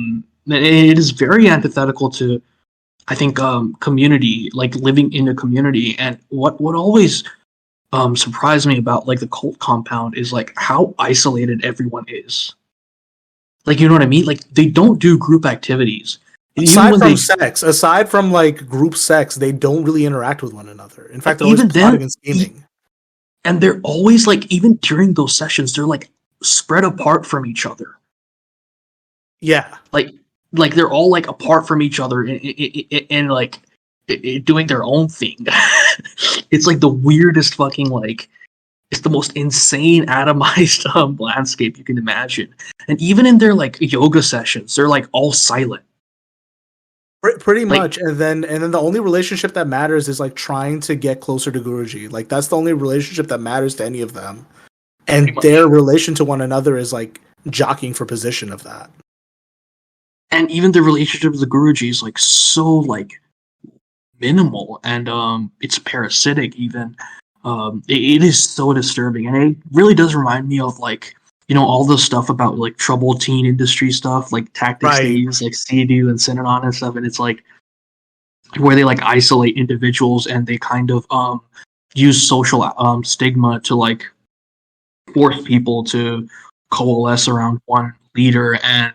it is very antithetical to, I think, community, like living in a community. And what always surprised me about like the cult compound is like how isolated everyone is. Like, you know what I mean? Like, they don't do group activities. Aside from like group sex, they don't really interact with one another. In fact, they're always plotting and scheming. And they're always like, even during those sessions, they're like spread apart from each other. Yeah, like they're all like apart from each other and like doing their own thing. It's like the weirdest fucking, like, it's the most insane atomized landscape you can imagine. And even in their like yoga sessions, they're like all silent. Pretty much, and then the only relationship that matters is like trying to get closer to Guruji. Like that's the only relationship that matters to any of them, and their relation to one another is like jockeying for position of that. And even the relationship with the Guruji is like so like minimal, and it's parasitic even. It is so disturbing, and it really does remind me of like all the stuff about like troubled teen industry stuff, like tactics they Right. use, like CDU and Synanon and stuff, and it's like where they like isolate individuals and they kind of use social stigma to like force people to coalesce around one leader, and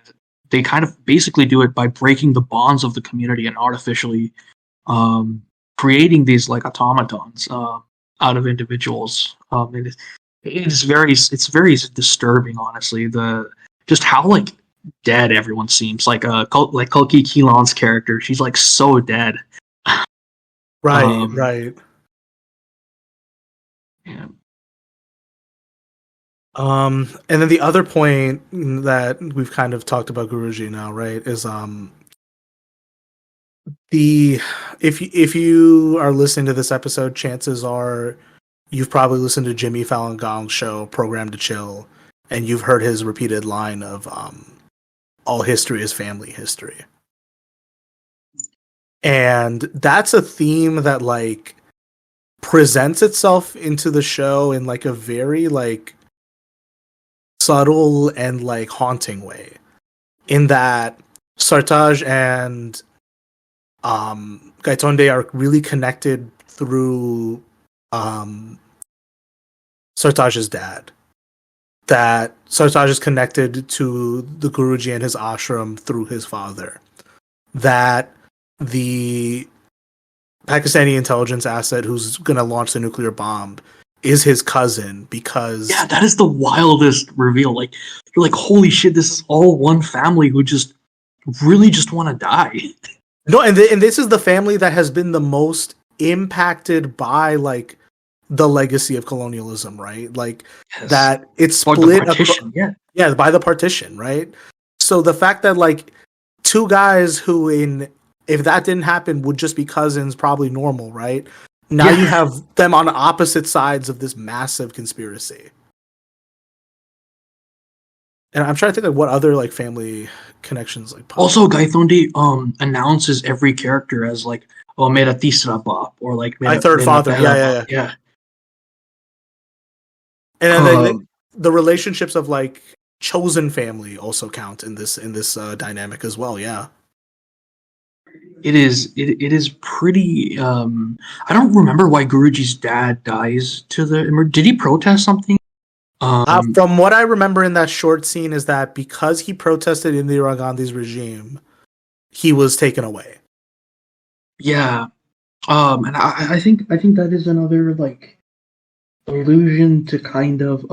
they kind of basically do it by breaking the bonds of the community and artificially creating these like automatons out of individuals. It's very disturbing, honestly. The just how like dead everyone seems. Like Kalki Keelan's character, she's like so dead. Right, right. Yeah. And then the other point that we've kind of talked about Guruji now, right, is if you are listening to this episode, chances are you've probably listened to Jimmy Fallon Gong's show, Program to Chill, and you've heard his repeated line of all history is family history. And that's a theme that like presents itself into the show in like a very like subtle and like haunting way, in that Sartaj and Gaitonde are really connected through Sartaj's dad. That Sartaj is connected to the Guruji and his ashram through his father. That the Pakistani intelligence asset who's going to launch the nuclear bomb is his cousin, because that is the wildest reveal. Like you're like, holy shit, this is all one family who just really just want to die. No, and this is the family that has been the most impacted by like the legacy of colonialism, right? Like that it's split by the partition, right? So the fact that like two guys who if that didn't happen would just be cousins, probably normal, right? Now you have them on opposite sides of this massive conspiracy. And I'm trying to think like what other like family connections like pop. Also, Gaitonde announces every character as like, oh, mera tisra baap, or like my third father. Yeah. And then the relationships of like chosen family also count in this dynamic as well. Yeah. It is pretty. I don't remember why Guruji's dad dies to the. Did he protest something? From what I remember in that short scene is that because he protested Indira Gandhi's regime, he was taken away. Yeah, and I think that is another like allusion to kind of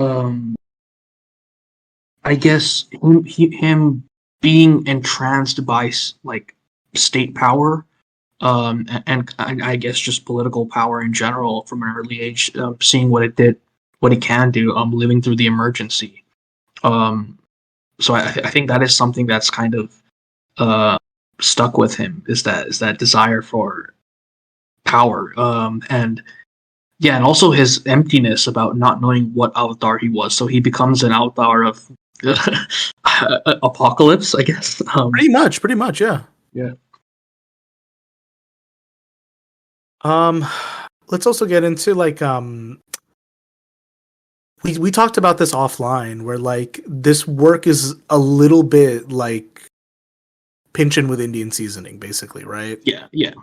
I guess him being entranced by like state power, and I guess just political power in general from an early age, seeing what it can do, living through the emergency. So I think that is something that's kind of stuck with him, is that desire for power, and also his emptiness about not knowing what avatar he was. So he becomes an avatar of Apocalypse, I guess. Pretty much, yeah. Yeah. Let's also get into like we talked about this offline, where like this work is a little bit like pinchin' with Indian seasoning, basically, right? Yeah.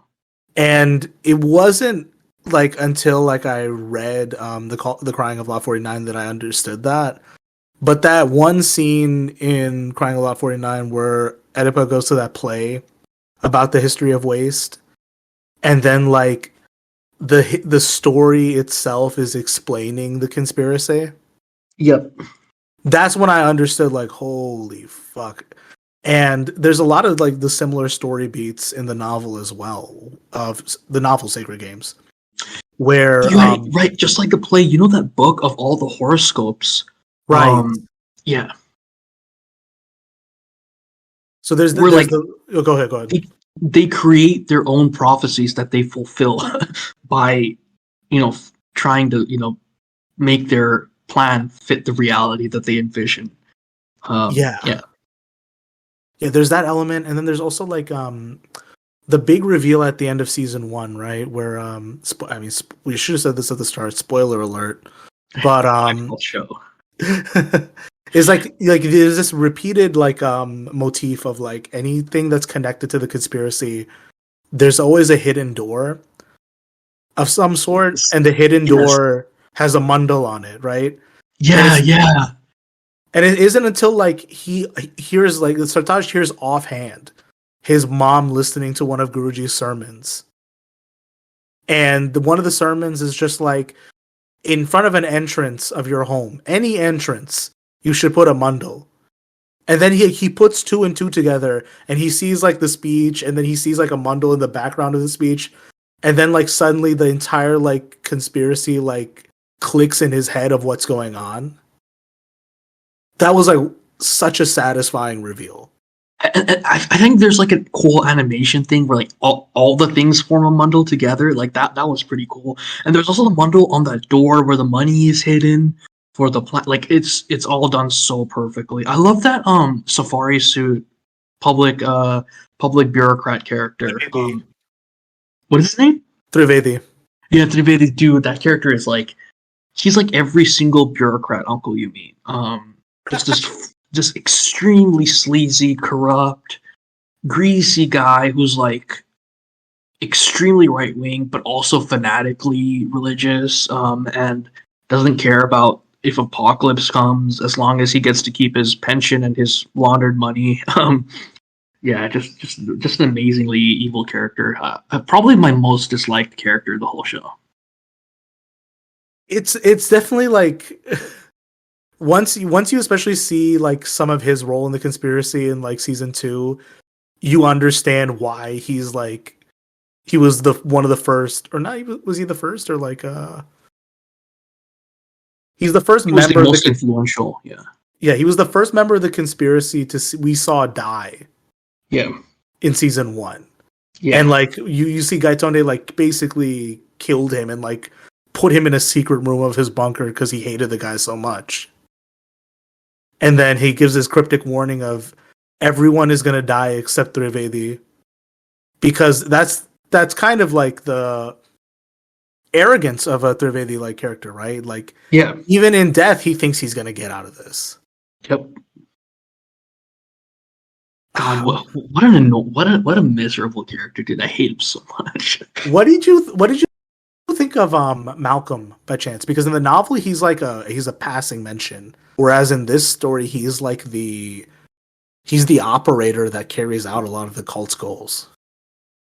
And it wasn't like until like I read the Crying of Lot 49 that I understood that. But that one scene in Crying of Lot 49 where Oedipa goes to that play about the history of waste, and then like the story itself is explaining the conspiracy. Yep. That's when I understood, like, holy fuck. And there's a lot of like the similar story beats in the novel as well, of the novel Sacred Games, where right, just like the play, that book of all the horoscopes, right? Yeah. So go ahead. They create their own prophecies that they fulfill by, trying to, make their plan fit the reality that they envision. Yeah. There's that element, and then there's also like the big reveal at the end of season 1, right? Where we should have said this at the start. Spoiler alert, but show. It's like there's this repeated like motif of like anything that's connected to the conspiracy. There's always a hidden door of some sort, and the hidden Yes. door has a mundle on it, right? Yeah, yeah. And it isn't until like he hears like Sartaj hears offhand his mom listening to one of Guruji's sermons, and one of the sermons is just like in front of an entrance of your home, any entrance, you should put a mundle. And then he puts two and two together, and he sees like the speech, and then he sees like a mundle in the background of the speech, and then like suddenly the entire like conspiracy like clicks in his head of what's going on. That was like such a satisfying reveal. And I think there's like a cool animation thing where like all the things form a bundle together. Like that was pretty cool. And there's also the bundle on that door where the money is hidden for the like it's all done so perfectly. I love that safari suit public bureaucrat character. What is his name? Trivedi. Yeah, Trivedi, dude, that character is like he's like every single bureaucrat uncle you meet. Just extremely sleazy, corrupt, greasy guy who's like extremely right wing, but also fanatically religious, and doesn't care about if apocalypse comes as long as he gets to keep his pension and his laundered money. Yeah, just an amazingly evil character. Probably my most disliked character of the whole show. It's definitely like once you especially see like some of his role in the conspiracy in like season 2, you understand why he's like he was the one of the first, or not. Was he the first, or like he's the first He was member the most of the influential. yeah, he was the first member of the conspiracy we saw die Yeah. in season 1. Yeah. And like you see Gaitonde like basically killed him and like put him in a secret room of his bunker because he hated the guy so much. And then he gives this cryptic warning of everyone is gonna die except Trivedi, because that's kind of like the arrogance of a Trivedi like character, right? Like Yeah. even in death, he thinks he's gonna get out of this. Yep. God, what a miserable character, dude! I hate him so much. What did you think of Malcolm by chance? Because in the novel he's a passing mention, whereas in this story he's the operator that carries out a lot of the cult's goals.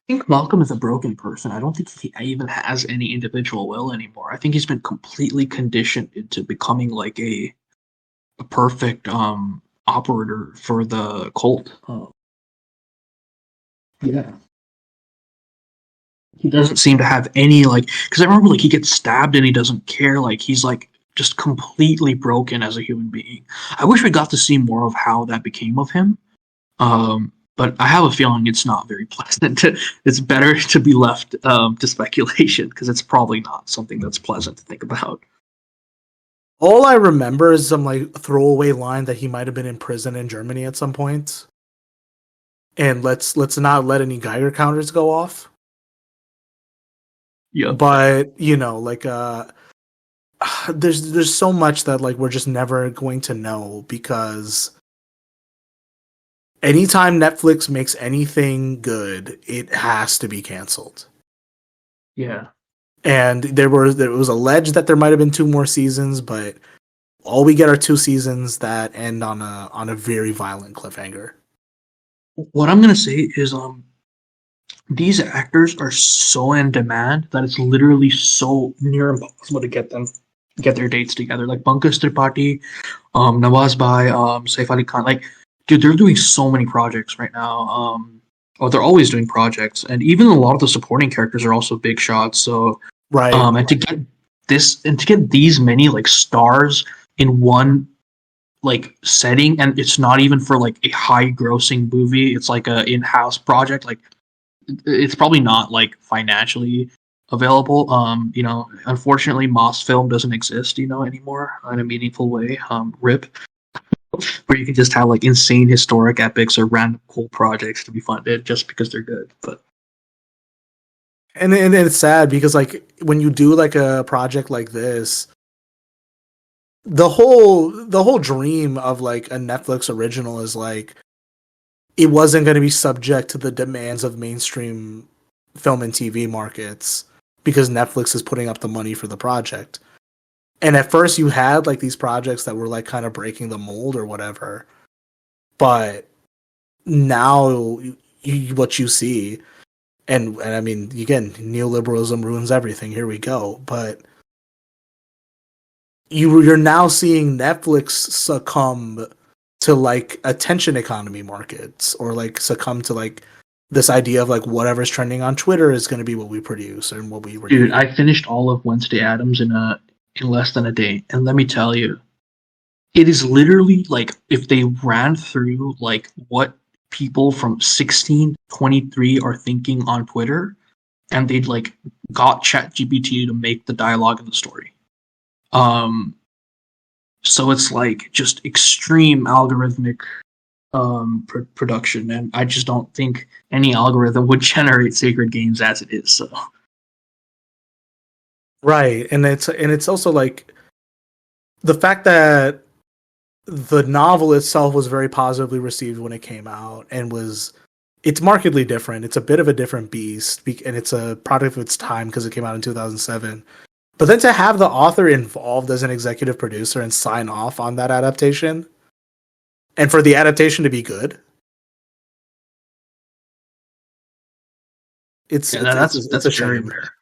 I think Malcolm is a broken person. I don't think he even has any individual will anymore. I think he's been completely conditioned into becoming like a perfect operator for the cult. Yeah. He doesn't seem to have any like, because I remember like he gets stabbed and he doesn't care. Like he's like just completely broken as a human being. I wish we got to see more of how that became of him. But I have a feeling it's not very pleasant. It's better to be left to speculation, because it's probably not something that's pleasant to think about. All I remember is some like throwaway line that he might have been in prison in Germany at some point. And let's not let any Geiger counters go off. Yeah. But like there's so much that like we're just never going to know, because anytime Netflix makes anything good, it has to be canceled. Yeah. And there was alleged that there might have been 2 more seasons, but all we get are 2 seasons that end on a very violent cliffhanger. What I'm gonna say is these actors are so in demand that it's literally so near impossible to get their dates together. Like Pankaj Tripathi, Nawaz Bhai, Saif Ali Khan. Like, dude, they're doing so many projects right now. Or they're always doing projects, and even a lot of the supporting characters are also big shots. So, right. And to get these many like stars in one like setting, and it's not even for like a high grossing movie. It's like a in-house project. Like, it's probably not like financially available. Unfortunately, Mosfilm doesn't exist, anymore in a meaningful way. RIP. Where you can just have like insane historic epics or random cool projects to be funded just because they're good. But and it's sad because like when you do like a project like this, the whole dream of like a Netflix original is like it wasn't going to be subject to the demands of mainstream film and TV markets because Netflix is putting up the money for the project. And at first you had like these projects that were like kind of breaking the mold or whatever. But now what you see, and I mean, again, neoliberalism ruins everything. Here we go. But you're now seeing Netflix succumb to like attention economy markets, or like succumb to like this idea of like whatever's trending on Twitter is going to be what we produce and what we review. Dude, I finished all of Wednesday Addams in less than a day, and let me tell you, it is literally like if they ran through like what people from 16 to 23 are thinking on Twitter, and they'd like got ChatGPT to make the dialogue in the story. So it's like just extreme algorithmic production, and I just don't think any algorithm would generate Sacred Games as it is. So right, and it's also like the fact that the novel itself was very positively received when it came out, and it's markedly different. It's a bit of a different beast, and it's a product of its time because it came out in 2007. But then to have the author involved as an executive producer and sign off on that adaptation, and for the adaptation to be good, it's a shame. rare.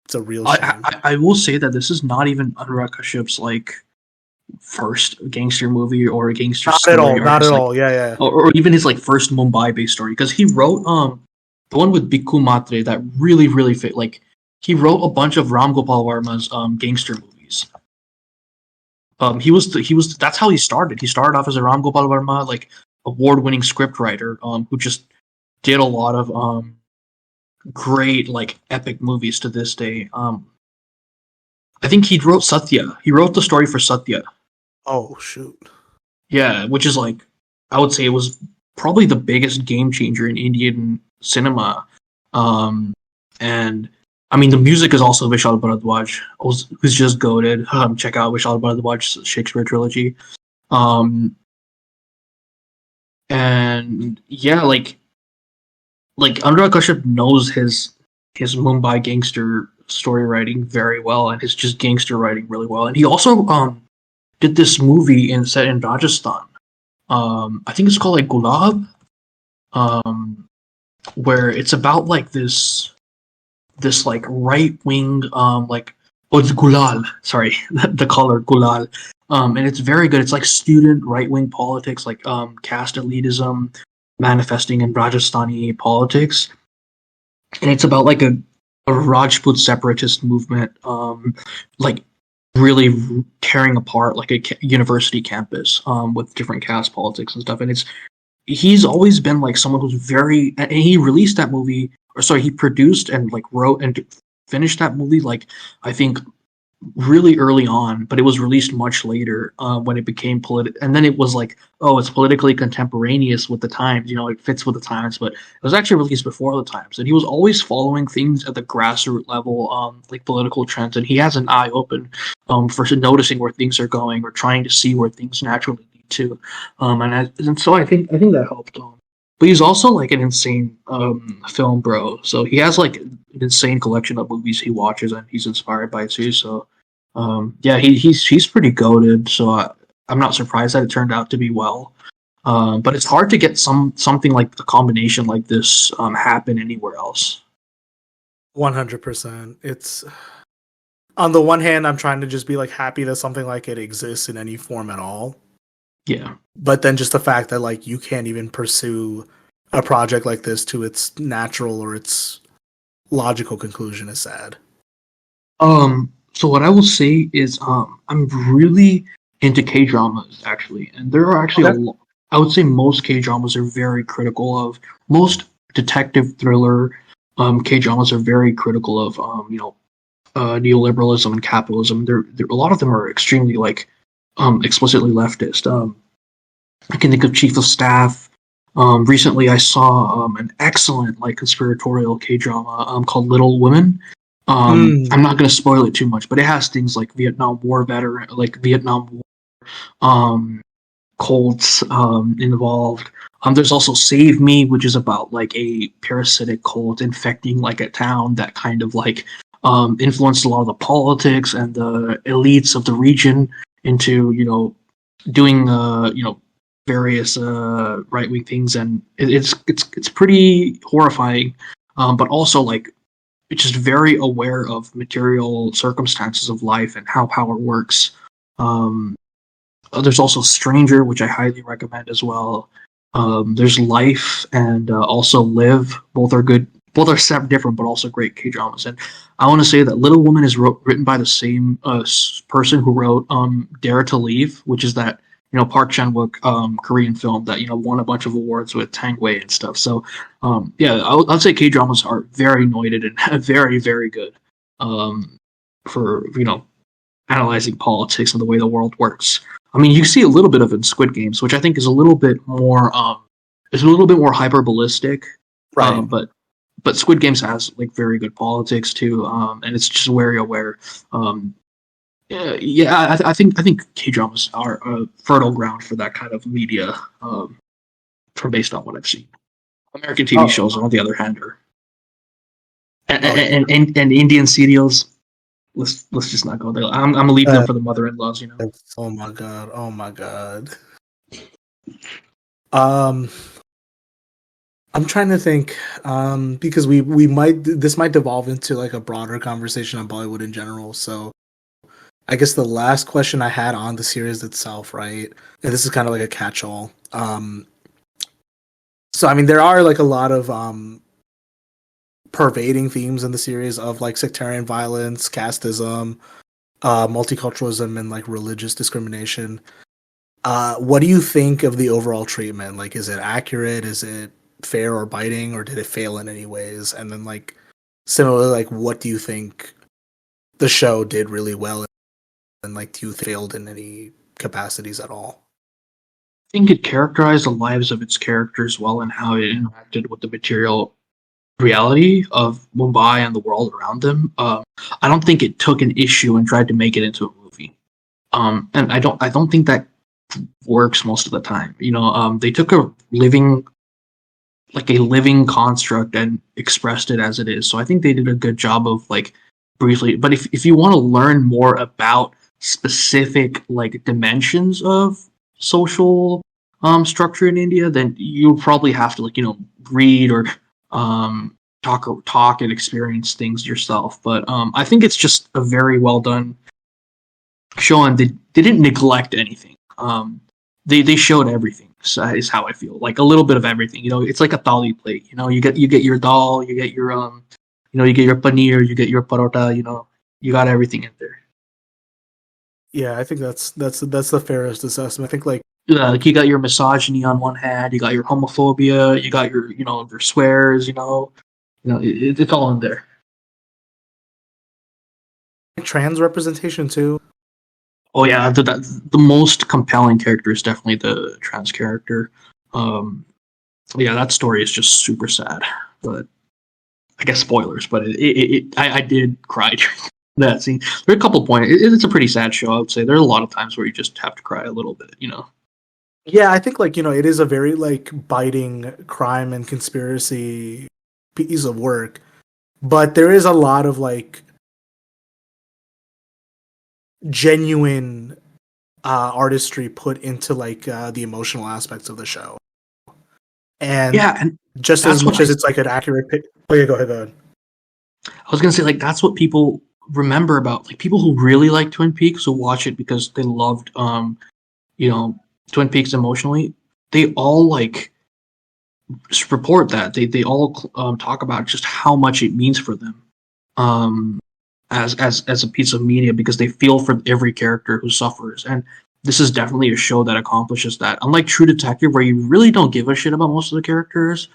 It's a real shame. I will say that this is not even Anurag Kashyap's like first gangster movie or a gangster story. Not at all. Yeah. Or even his like first Mumbai-based story, because he wrote the one with Bikku Matre that really fit. Like he wrote a bunch of Ram Gopal Varma's gangster movies. He was that's how he started. He started off as a Ram Gopal Varma like award-winning scriptwriter who just did a lot of great like epic movies to this day. I think he wrote Satya. He wrote the story for Satya. Oh shoot. Yeah, which is like I would say it was probably the biggest game changer in Indian cinema. And I mean the music is also Vishal Bharadwaj, who's just goated. Check out Vishal Bharadwaj's Shakespeare trilogy. And yeah, like Anurag Kashyap knows his Mumbai gangster story writing very well, and his just gangster writing really well. And he also did this movie set in Rajasthan. I think it's called like Gulab, where it's about like this like right wing it's Gulal, sorry, the color Gulal. And it's very good. It's like student right wing politics, like caste elitism manifesting in Rajasthani politics. And it's about like a Rajput separatist movement, like really tearing apart like a university campus with different caste politics and stuff. And he's always been like someone who's very, and he released that movie, or sorry, he produced and like wrote and finished that movie like I think really early on, but it was released much later when it became political. And then it was like, oh, it's politically contemporaneous with the times, it fits with the times, but it was actually released before the times. And he was always following things at the grassroots level, like political trends, and he has an eye open for noticing where things are going or trying to see where things naturally lead to. And so I think that helped. But he's also like an insane film bro. So he has like an insane collection of movies he watches and he's inspired by too. So yeah, he's pretty goated. So I'm not surprised that it turned out to be well. But it's hard to get something like a combination like this happen anywhere else. 100%. It's on the one hand, I'm trying to just be like happy that something like it exists in any form at all. Yeah. But then just the fact that like you can't even pursue a project like this to its natural or its logical conclusion is sad. So what I will say is I'm really into K-dramas actually. And there are actually I would say most K-dramas are very critical of, most detective thriller K-dramas are very critical of neoliberalism and capitalism. There a lot of them are extremely like explicitly leftist. I can think of Chief of Staff. Recently I saw an excellent like conspiratorial K-drama called Little Women, I'm not going to spoil it too much, but it has things like Vietnam War veteran, like Vietnam War cults involved. There's also Save Me, which is about like a parasitic cult infecting like a town that kind of like influenced a lot of the politics and the elites of the region into doing various right wing things, and it's pretty horrifying, but also like it's just very aware of material circumstances of life and how power works. There's also Stranger, which I highly recommend as well. There's Life and also Live. Both are good. Both are different, but also great K dramas. And I want to say that Little Woman is written by the same person who wrote Dare to Leave, which is that Park Chan-wook Korean film that won a bunch of awards with Tang Wei and stuff. So yeah, I'd say K dramas are very anointed and very, very good for analyzing politics and the way the world works. I mean, you see a little bit of it in Squid Games, which I think is a little bit more hyperbolistic, Right. But Squid Games has like very good politics too, and it's just very aware. I think K dramas are a fertile ground for that kind of media, from based on what I've seen. American TV shows, on the other hand, are and Indian serials. Let's just not go there. I'm gonna leave them for the mother-in-laws. Oh my god! Oh my god! I'm trying to think, because this might devolve into like a broader conversation on Bollywood in general. So, I guess the last question I had on the series itself, right? And this is kind of like a catch-all. So I mean, there are like a lot of pervading themes in the series of like sectarian violence, casteism, multiculturalism, and like religious discrimination. What do you think of the overall treatment? Like, is it accurate? Is it fair or biting, or did it fail in any ways? And then like similarly, like what do you think the show did really well, and like do you think it failed in any capacities at all? I think it characterized the lives of its characters well and how it interacted with the material reality of Mumbai and the world around them. I don't think it took an issue and tried to make it into a movie. And I don't think that works most of the time. They took a living construct and expressed it as it is. So I think they did a good job of like briefly. But if you want to learn more about specific like dimensions of social structure in India, then you'll probably have to read or talk and experience things yourself. But I think it's just a very well done show, and they didn't neglect anything. They showed everything. Is how I feel. Like a little bit of everything. It's like a thali plate. You get your dal, you get your you get your paneer, you get your parota. You got everything in there. Yeah, I think that's the fairest assessment. I think like you got your misogyny on one hand, you got your homophobia, you got your your swears. It's all in there. Trans representation too. Oh yeah, the most compelling character is definitely the trans character. Yeah, that story is just super sad. But I guess spoilers, but I did cry during that scene. There are a couple points. It's a pretty sad show, I would say. There are a lot of times where you just have to cry a little bit. Yeah, I think like it is a very like biting crime and conspiracy piece of work, but there is a lot of like genuine artistry put into like the emotional aspects of the show, and just as much as it's like an accurate oh yeah, go ahead. I was gonna say like that's what people remember about like people who really like Twin Peaks, who watch it because they loved Twin Peaks emotionally. They all like report that they all talk about just how much it means for them as a piece of media, because they feel for every character who suffers. And this is definitely a show that accomplishes that. Unlike True Detective, where you really don't give a shit about most of the characters,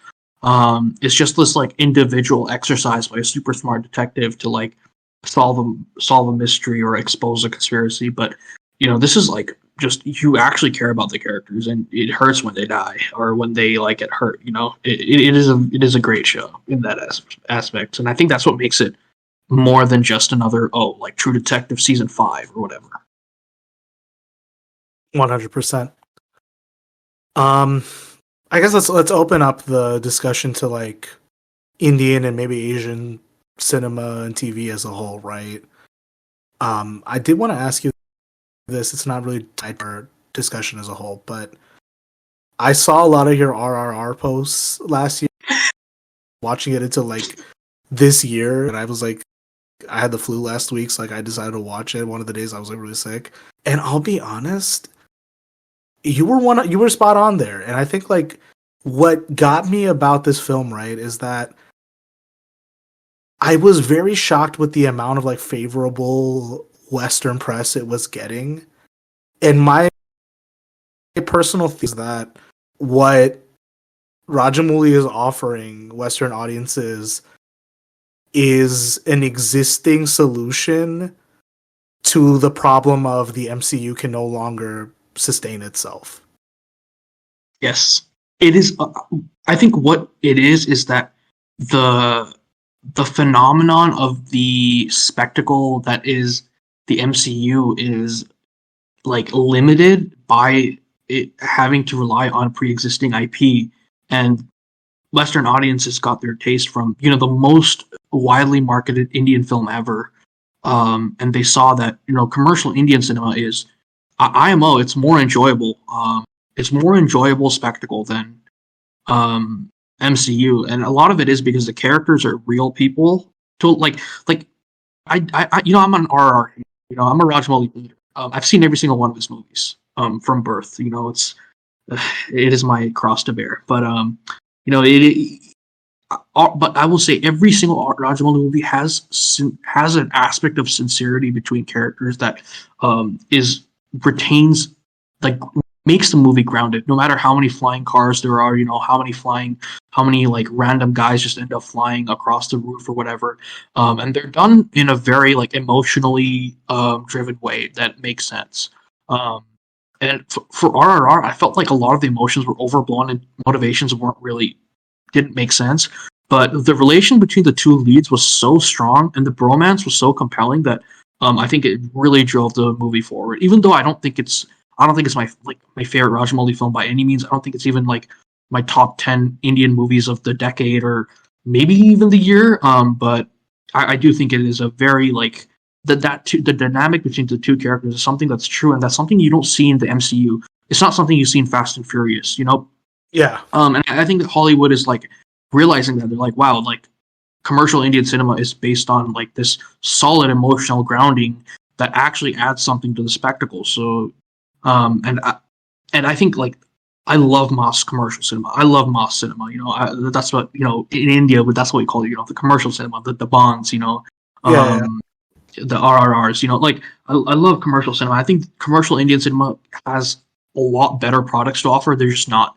it's just this like individual exercise by a super smart detective to like solve a mystery or expose a conspiracy. But this is like just you actually care about the characters, and it hurts when they die or when they like get hurt. It is a great show in that aspect, and I think that's what makes it more than just another like True Detective season 5 or whatever. 100%. I guess let's open up the discussion to like Indian and maybe Asian cinema and TV as a whole, right? I did want to ask you this. It's not really tied to our discussion as a whole, but I saw a lot of your RRR posts last year, watching it until like this year, and I was like, I had the flu last week, so like I decided to watch it one of the days I was like really sick. And I'll be honest, you were spot on there. And I think like what got me about this film, right, is that I was very shocked with the amount of like favorable Western press it was getting. And my personal thing is that what Rajamouli is offering Western audiences is an existing solution to the problem of the MCU can no longer sustain itself. Yes, it is. I think what it is that the phenomenon of the spectacle that is the MCU is like limited by it having to rely on pre-existing IP, and Western audiences got their taste from the most widely marketed Indian film ever, and they saw that commercial Indian cinema is IMO. It's more enjoyable. It's more enjoyable spectacle than MCU, and a lot of it is because the characters are real people. To like I I'm an RRR. I'm a Rajamouli leader. I've seen every single one of his movies from birth. It is my cross to bear. But but I will say every single Rajamouli movie has an aspect of sincerity between characters that retains, like, makes the movie grounded. No matter how many flying cars there are, how many like random guys just end up flying across the roof or whatever, and they're done in a very like emotionally driven way that makes sense. And for RRR, I felt like a lot of the emotions were overblown and motivations didn't make sense. But the relation between the two leads was so strong, and the bromance was so compelling that I think it really drove the movie forward. Even though I don't think it's my favorite Rajamouli film by any means. I don't think it's even like my top 10 Indian movies of the decade or maybe even the year. But I do think it is a very like the dynamic between the two characters is something that's true, and that's something you don't see in the MCU. It's not something you see in Fast and Furious, Yeah. And I think that Hollywood is like realizing that. They're like, wow, like commercial Indian cinema is based on like this solid emotional grounding that actually adds something to the spectacle. So, and I think like I love mass commercial cinema. I love mass cinema. That's what in India, but that's what we call it. The commercial cinema, the Bonds. Yeah. The RRRs. Like I love commercial cinema. I think commercial Indian cinema has a lot better products to offer. They're just not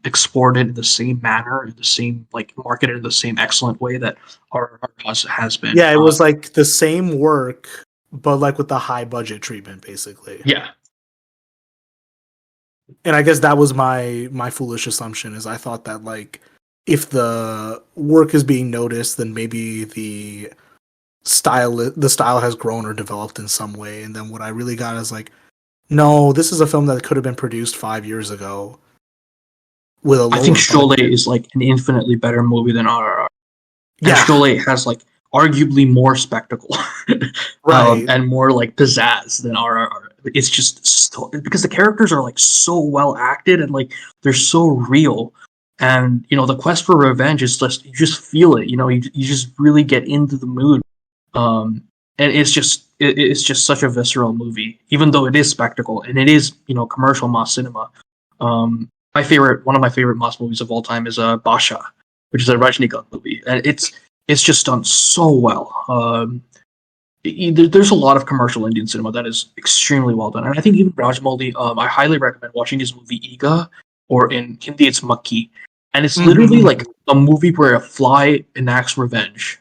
exported in the same manner, in the same like marketed in the same excellent way that RRR has been. Yeah, it was like the same work, but like with the high budget treatment, basically. Yeah. And I guess that was my foolish assumption, is I thought that like if the work is being noticed, then maybe the style has grown or developed in some way. And then what I really got is like, no, this is a film that could have been produced 5 years ago with a lower I think Sholay budget. is like an infinitely better movie than RRR. Yeah. And Sholay has like arguably more spectacle, Right. and more like pizzazz than RRR. It's just because the characters are like so well acted and like they're so real, and the quest for revenge is just, you just feel it. You just really get into the mood, and it's just such a visceral movie, even though it is spectacle and it is commercial mass cinema. One of my favorite mass movies of all time is Basha, which is a Rajnikant movie, and it's just done so well. There's a lot of commercial Indian cinema that is extremely well done, and I think even Rajamouli, I highly recommend watching his movie Iga, or in Hindi it's Makki, and it's literally like a movie where a fly enacts revenge,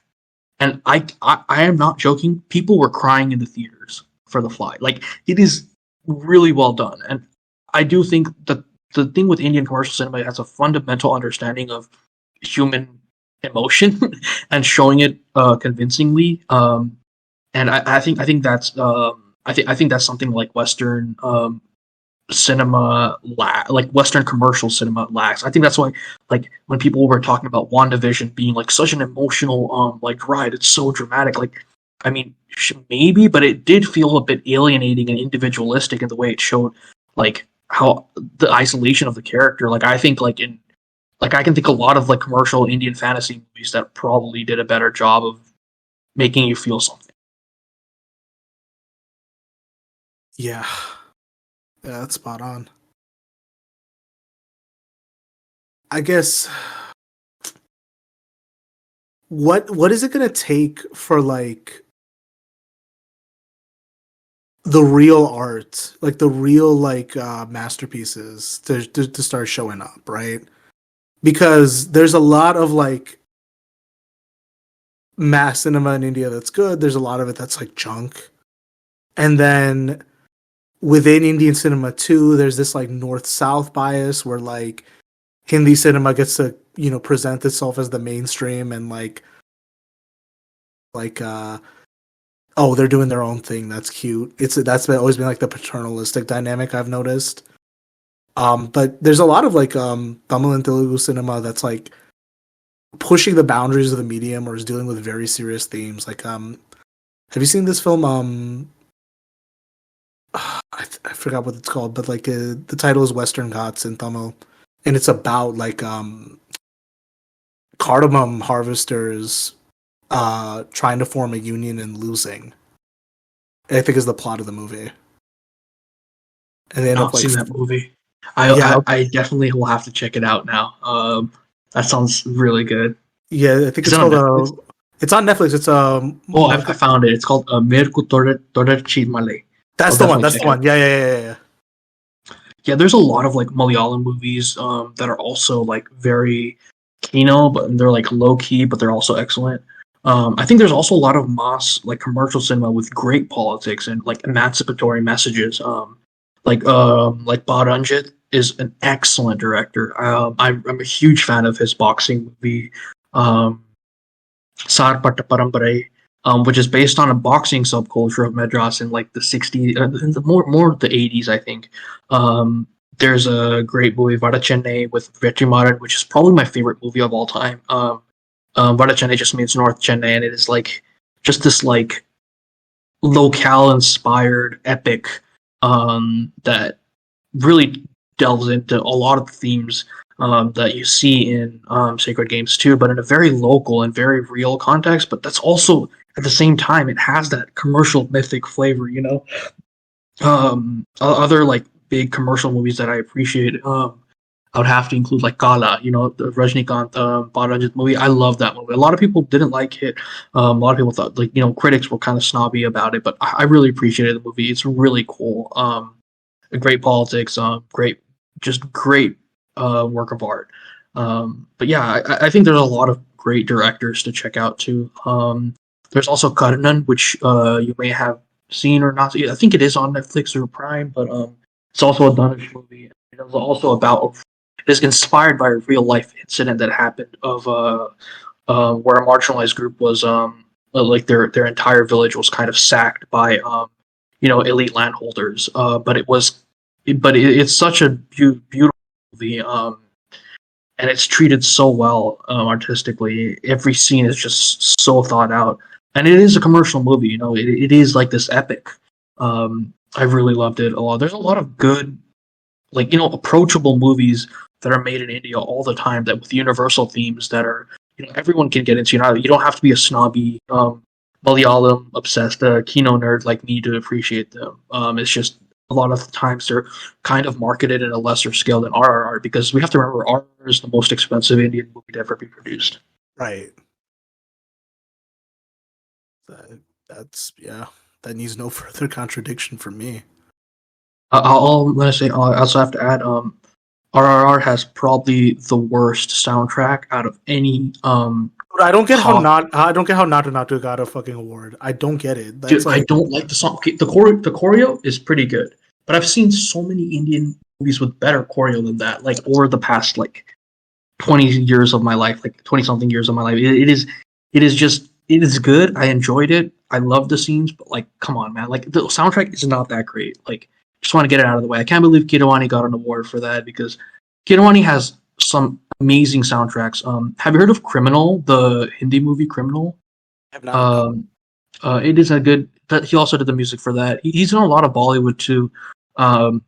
and I am not joking. People were crying in the theaters for the fly. Like, it is really well done, and I do think that the thing with Indian commercial cinema, it has a fundamental understanding of human emotion and showing it convincingly. And I think that's I think that's something like Western cinema like Western commercial cinema lacks. I think that's why, like, when people were talking about WandaVision being like such an emotional like ride, it's so dramatic. Like, I mean, maybe, but it did feel a bit alienating and individualistic in the way it showed, like, how the isolation of the character. Like, I think I can think a lot of like commercial Indian fantasy movies that probably did a better job of making you feel something. Yeah. Yeah, that's spot on. I guess what is it gonna take for like the real art, like the real like masterpieces to start showing up, right? Because there's a lot of like mass cinema in India that's good. There's a lot of it that's like junk. And then within Indian cinema too, there's this like north-south bias where like Hindi cinema gets to, you know, present itself as the mainstream and like oh, they're doing their own thing. That's cute. Always been like the paternalistic dynamic I've noticed. But there's a lot of like Tamil and Telugu cinema that's like pushing the boundaries of the medium or is dealing with very serious themes. Like have you seen this film I forgot what it's called, but like the title is Western Ghats in Tamil, and it's about like cardamom harvesters trying to form a union and losing. I think is the plot of the movie. And they end up Not like seen that movie. yeah, I definitely will have to check it out now. That sounds really good. yeah. I think Is it's it on called Netflix? it's on Netflix. It's Oh, I found it. It's called Merku Todarchi Malay. that's I'll the one. definitely That's the check it one. out. Yeah. Yeah, there's a lot of like Malayalam movies that are also like very kino, but they're like low key, but they're also excellent. I think there's also a lot of mass like commercial cinema with great politics and like emancipatory messages. Like Baranjit is an excellent director. I'm a huge fan of his boxing movie, Sartaj which is based on a boxing subculture of Madras in like the 60s, more the 80s, I think. There's a great movie, Vada Chennai, with Vetrimaran, which is probably my favorite movie of all time. Vada Chennai just means North Chennai, and it is like just this like locale-inspired epic that really delves into a lot of the themes that you see in Sacred Games too, but in a very local and very real context. But that's also at the same time it has that commercial mythic flavor, you know. Other like big commercial movies that I appreciate, I would have to include like Kala, you know, the Rajnikant Bharanjit movie. I love that movie. A lot of people didn't like it. A lot of people thought, like, you know, critics were kind of snobby about it, but I really appreciated the movie. It's really cool. Great politics, great, just great work of art. But yeah, I think there's a lot of great directors to check out too. There's also Karnan, which you may have seen or not. I think it is on Netflix or Prime, but it's also a Danish movie. It is also about. It is inspired by a real life incident that happened of where a marginalized group was like their entire village was kind of sacked by you know, elite landholders. It's such a beautiful movie. And it's treated so well artistically. Every scene is just so thought out, and it is a commercial movie. You know, it is like this epic. I really loved it a lot. There's a lot of good, like, you know, approachable movies that are made in India all the time that with universal themes that are, you know, everyone can get into. You don't have to be a snobby Malayalam obsessed kino nerd like me to appreciate them. It's just a lot of times they're kind of marketed at a lesser scale than RRR, because we have to remember RRR is the most expensive Indian movie to ever be produced. Right. That's yeah. That needs no further contradiction from me. I also have to add, RRR has probably the worst soundtrack out of any But I don't get how pop. I don't get how Natu got a fucking award. I don't get it. That's Dude, I like don't like the song. Okay, the choreo is pretty good, but I've seen so many Indian movies with better choreo than that. Like over the past like 20 years of my life, like 20 something years of my life. It is good. I enjoyed it. I love the scenes, but like, come on, man. Like the soundtrack is not that great. Like, just want to get it out of the way. I can't believe Kirwani got an award for that because Kirwani has some amazing soundtracks. Have you heard of Criminal, the Hindi movie Criminal? I have not. It is a good. But he also did the music for that. He's done a lot of Bollywood too. Also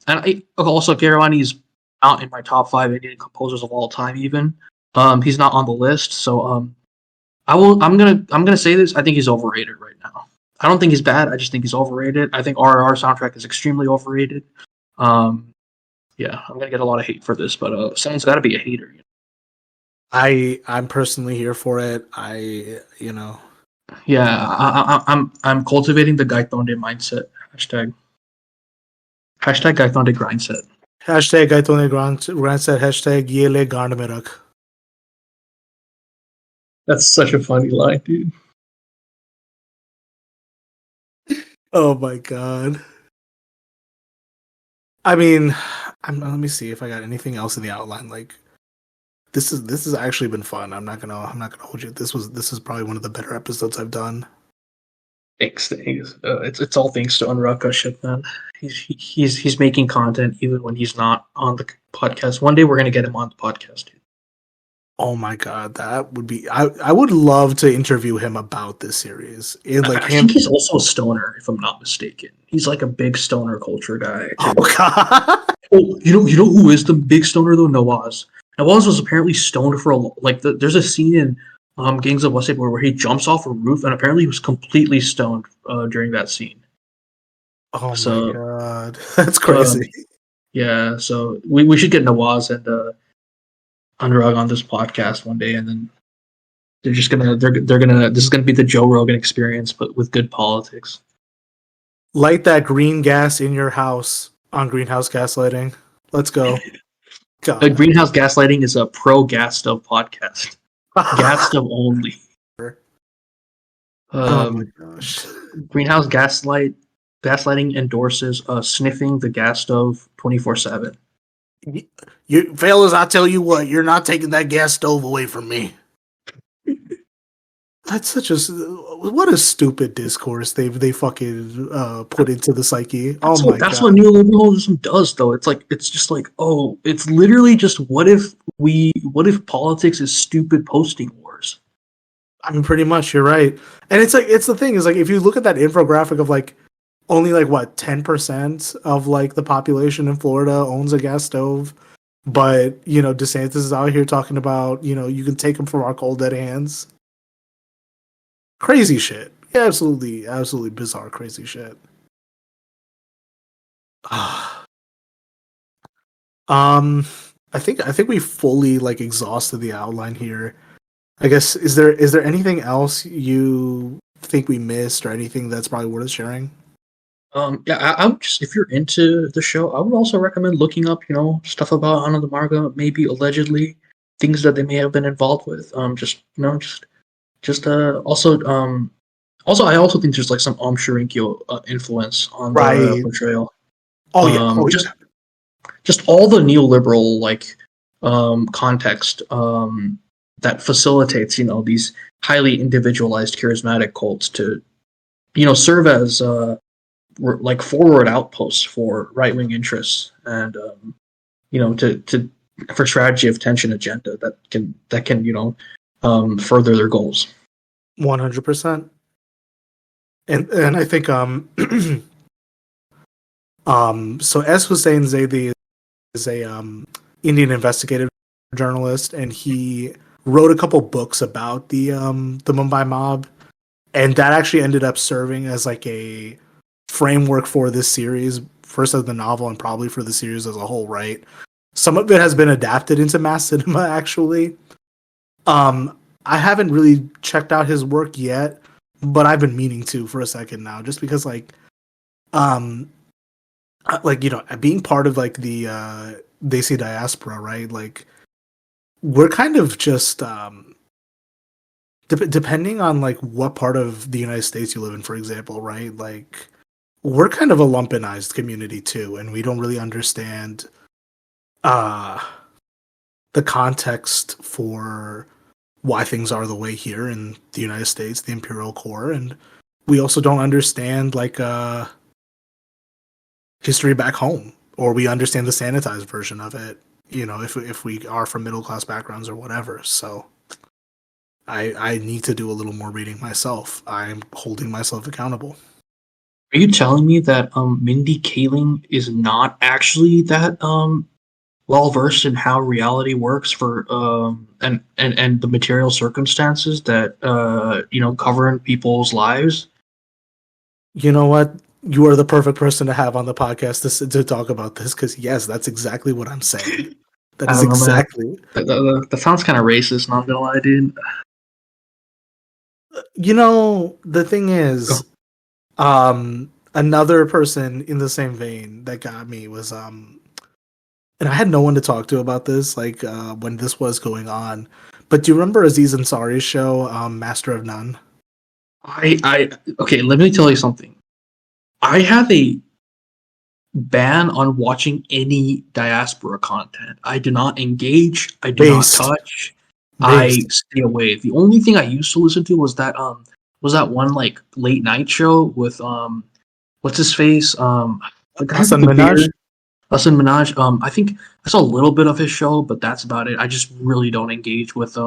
Kirwani is out in my top 5 Indian composers of all time. Even he's not on the list, so I'm gonna say this. I think he's overrated right now. I don't think he's bad. I just think he's overrated. I think RRR soundtrack is extremely overrated. Yeah, I'm gonna get a lot of hate for this, but someone's got to be a hater. I'm personally here for it. Yeah, I'm cultivating the Gaitonde mindset. Hashtag Gaitonde grindset. Hashtag Gaitonde grindset. Hashtag Yele Garn mein rakh. That's such a funny line, dude. Oh my god. I mean, let me see if I got anything else in the outline. Like, this has actually been fun. I'm not gonna hold you. This is probably one of the better episodes I've done. Thanks. It's all thanks to Anurag, man. He's making content even when he's not on the podcast. One day we're gonna get him on the podcast, dude. Oh my god, that would be. I would love to interview him about this series. I think he's also a stoner, if I'm not mistaken. He's like a big stoner culture guy. Oh god. Oh, you know who is the big stoner though? Nawaz. Nawaz was apparently stoned for there's a scene in Gangs of Wasseypur where he jumps off a roof and apparently he was completely stoned during that scene. Oh my god, that's crazy. Yeah, so we should get Nawaz and Anurag on this podcast one day, and then they're gonna this is gonna be the Joe Rogan experience, but with good politics. Light that green gas in your house on greenhouse gaslighting. Let's go. Greenhouse gaslighting is a pro gas stove podcast. Gas stove only. Oh my gosh. Greenhouse gaslighting endorses sniffing the gas stove 24/7. You fellas, I tell you what, you're not taking that gas stove away from me. That's what a stupid discourse they fucking put into the psyche. That's what neoliberalism does, though. It's just like, oh, it's literally just what if politics is stupid posting wars. I mean, pretty much, you're right. And it's the thing is, like, if you look at that infographic of like only like what 10% of like the population in Florida owns a gas stove, but DeSantis is out here talking about you can take them from our cold dead hands. Crazy shit. Yeah, absolutely bizarre, crazy shit. I think we fully like exhausted the outline here. I guess is there anything else you think we missed or anything that's probably worth sharing? Yeah, I would just, if you're into the show, I would also recommend looking up, stuff about Ananda Marga, maybe allegedly things that they may have been involved with. Also, I also think there's like some Shirinkyo influence on the portrayal. Oh yeah, just all the neoliberal context that facilitates these highly individualized charismatic cults to serve as forward outposts for right wing interests and for strategy of tension agenda that can further their goals. 100%. And I think so S. Hussain Zaidi is a Indian investigative journalist, and he wrote a couple books about the Mumbai mob, and that actually ended up serving as like a framework for this series, first as the novel and probably for the series as a whole, right? Some of it has been adapted into mass cinema, actually. I haven't really checked out his work yet, but I've been meaning to for a second now, just because being part of like the Desi Diaspora, right? Like, we're kind of just depending on like what part of the United States you live in, for example, right? Like, we're kind of a lumpenized community too, and we don't really understand the context for why things are the way here in the United States, the imperial core, and we also don't understand like history back home, or we understand the sanitized version of it. You know, if we are from middle class backgrounds or whatever. So I need to do a little more reading myself. I'm holding myself accountable. Are you telling me that Mindy Kaling is not actually that well versed in how reality works for and the material circumstances that govern people's lives? You know what? You are the perfect person to have on the podcast to talk about this, because yes, that's exactly what I'm saying. That I is don't know, man. exactly. That sounds kind of racist. Not gonna lie, dude. You know, the thing is, another person in the same vein that got me was and I had no one to talk to about this, like when this was going on. But do you remember Aziz Ansari's show, Master of None? Okay, let me tell you something. I have a ban on watching any diaspora content. I do not engage. I do Based. not touch. I stay away. The only thing I used to listen to was that one like late night show with what's his face the guy with Hassan the Minaj? beard. Hassan Minaj. I think I saw a little bit of his show, but that's about it. I just really don't engage with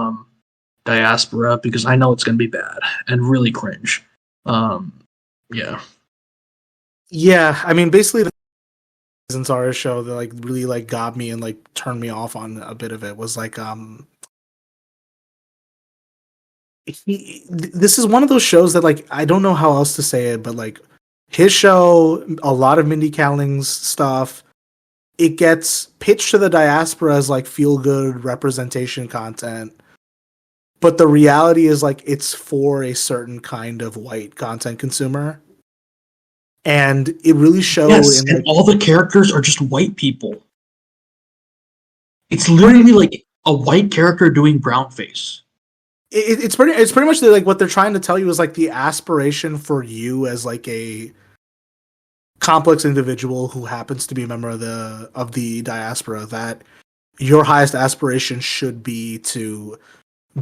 diaspora because I know it's gonna be bad and really cringe. Yeah. Yeah, I mean, basically the Ansari show that like really like got me and like turned me off on a bit of it was like this is one of those shows that like I don't know how else to say it, but like his show, a lot of Mindy Kaling's stuff, it gets pitched to the diaspora as like feel good representation content, but the reality is like it's for a certain kind of white content consumer, and it really shows. Yes, in and like, all the characters are just white people. It's literally like a white character doing brownface. It's pretty much like what they're trying to tell you is like the aspiration for you as like a complex individual who happens to be a member of the diaspora, that your highest aspiration should be to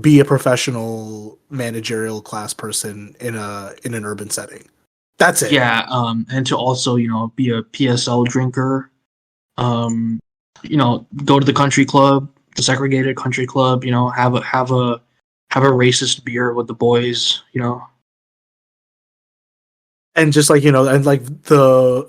be a professional managerial class person in an urban setting. That's it. Yeah, and to also be a PSL drinker, go to the country club, the segregated country club, have a racist beer with the boys, And just like and like the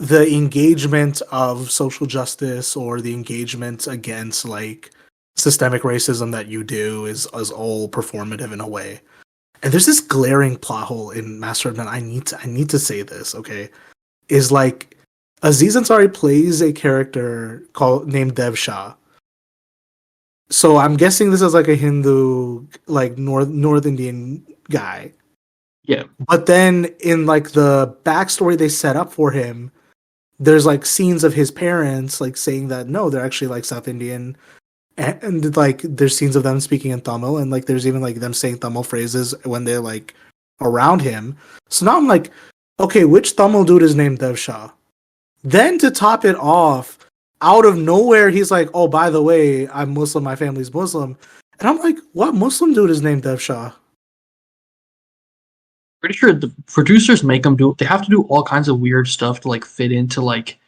engagement of social justice or the engagement against like systemic racism that you do is all performative in a way. And there's this glaring plot hole in Master of None. I need to say this, okay? Is like Aziz Ansari plays a character named Dev Shah. So I'm guessing this is like a Hindu, like North Indian guy. Yeah. But then in like the backstory they set up for him, there's like scenes of his parents like saying that no, they're actually like South Indian, and like there's scenes of them speaking in Tamil, and like there's even like them saying Tamil phrases when they're like around him. So now I'm like, okay, which Tamil dude is named Dev Shah? Then to top it off, out of nowhere, he's like, oh, by the way, I'm Muslim, my family's Muslim. And I'm like, what Muslim dude is named Dev Shah? Pretty sure the producers make them they have to do all kinds of weird stuff to like fit into like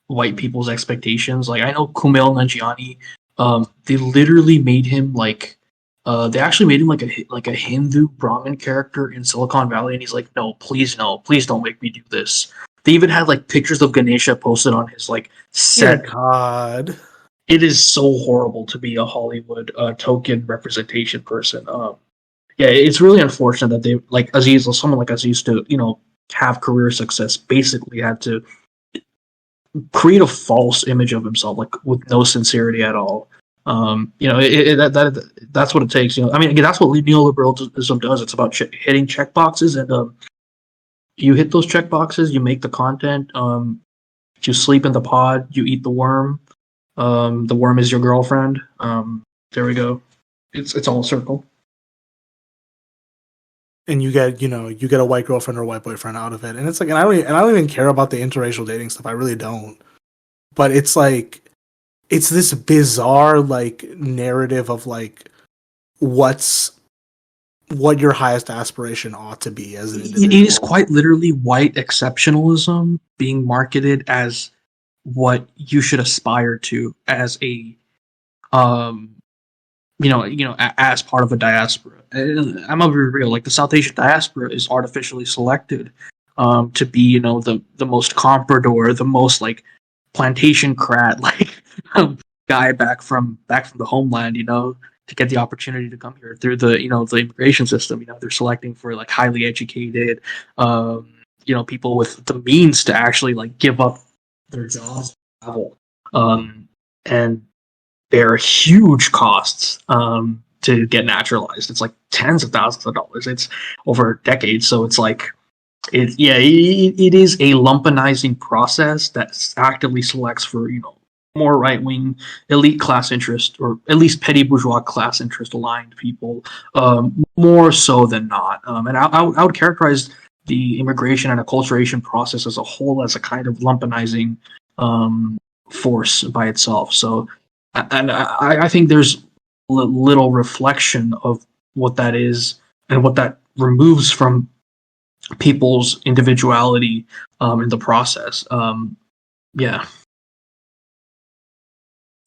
white people's expectations. Like I know Kumail Nanjiani, they literally made him like they actually made him like a Hindu Brahmin character in Silicon Valley, and he's like, no, please don't make me do this. They even had like pictures of Ganesha posted on his like set. Dear God. It is so horrible to be a Hollywood token representation person. Yeah, it's really unfortunate that they like Aziz, someone like Aziz, to have career success, basically had to create a false image of himself, like with no sincerity at all. That's what it takes. I mean, again, that's what neoliberalism does. It's about hitting check boxes, and you hit those check boxes, you make the content. You sleep in the pod, you eat the worm. The worm is your girlfriend. There we go. It's all a circle. And you get a white girlfriend or a white boyfriend out of it, and it's like, and I don't even care about the interracial dating stuff. I really don't. But it's like, it's this bizarre like narrative of like what your highest aspiration ought to be as an individual. It is quite literally white exceptionalism being marketed as what you should aspire to as a as part of a diaspora. I'm gonna be real. Like the South Asian diaspora is artificially selected to be, the most comprador, the most like plantation crat, like guy back from the homeland. To get the opportunity to come here through the the immigration system. They're selecting for like highly educated, people with the means to actually like give up their jobs, travel, and bear huge costs to get naturalized. It's like tens of thousands of dollars. It's over decades, so it's like it is a lumpenizing process that actively selects for more right wing elite class interest, or at least petty bourgeois class interest aligned people, more so than not. And I would characterize the immigration and acculturation process as a whole as a kind of lumpenizing force by itself. So, and I think there's little reflection of what that is and what that removes from people's individuality in the process. Yeah.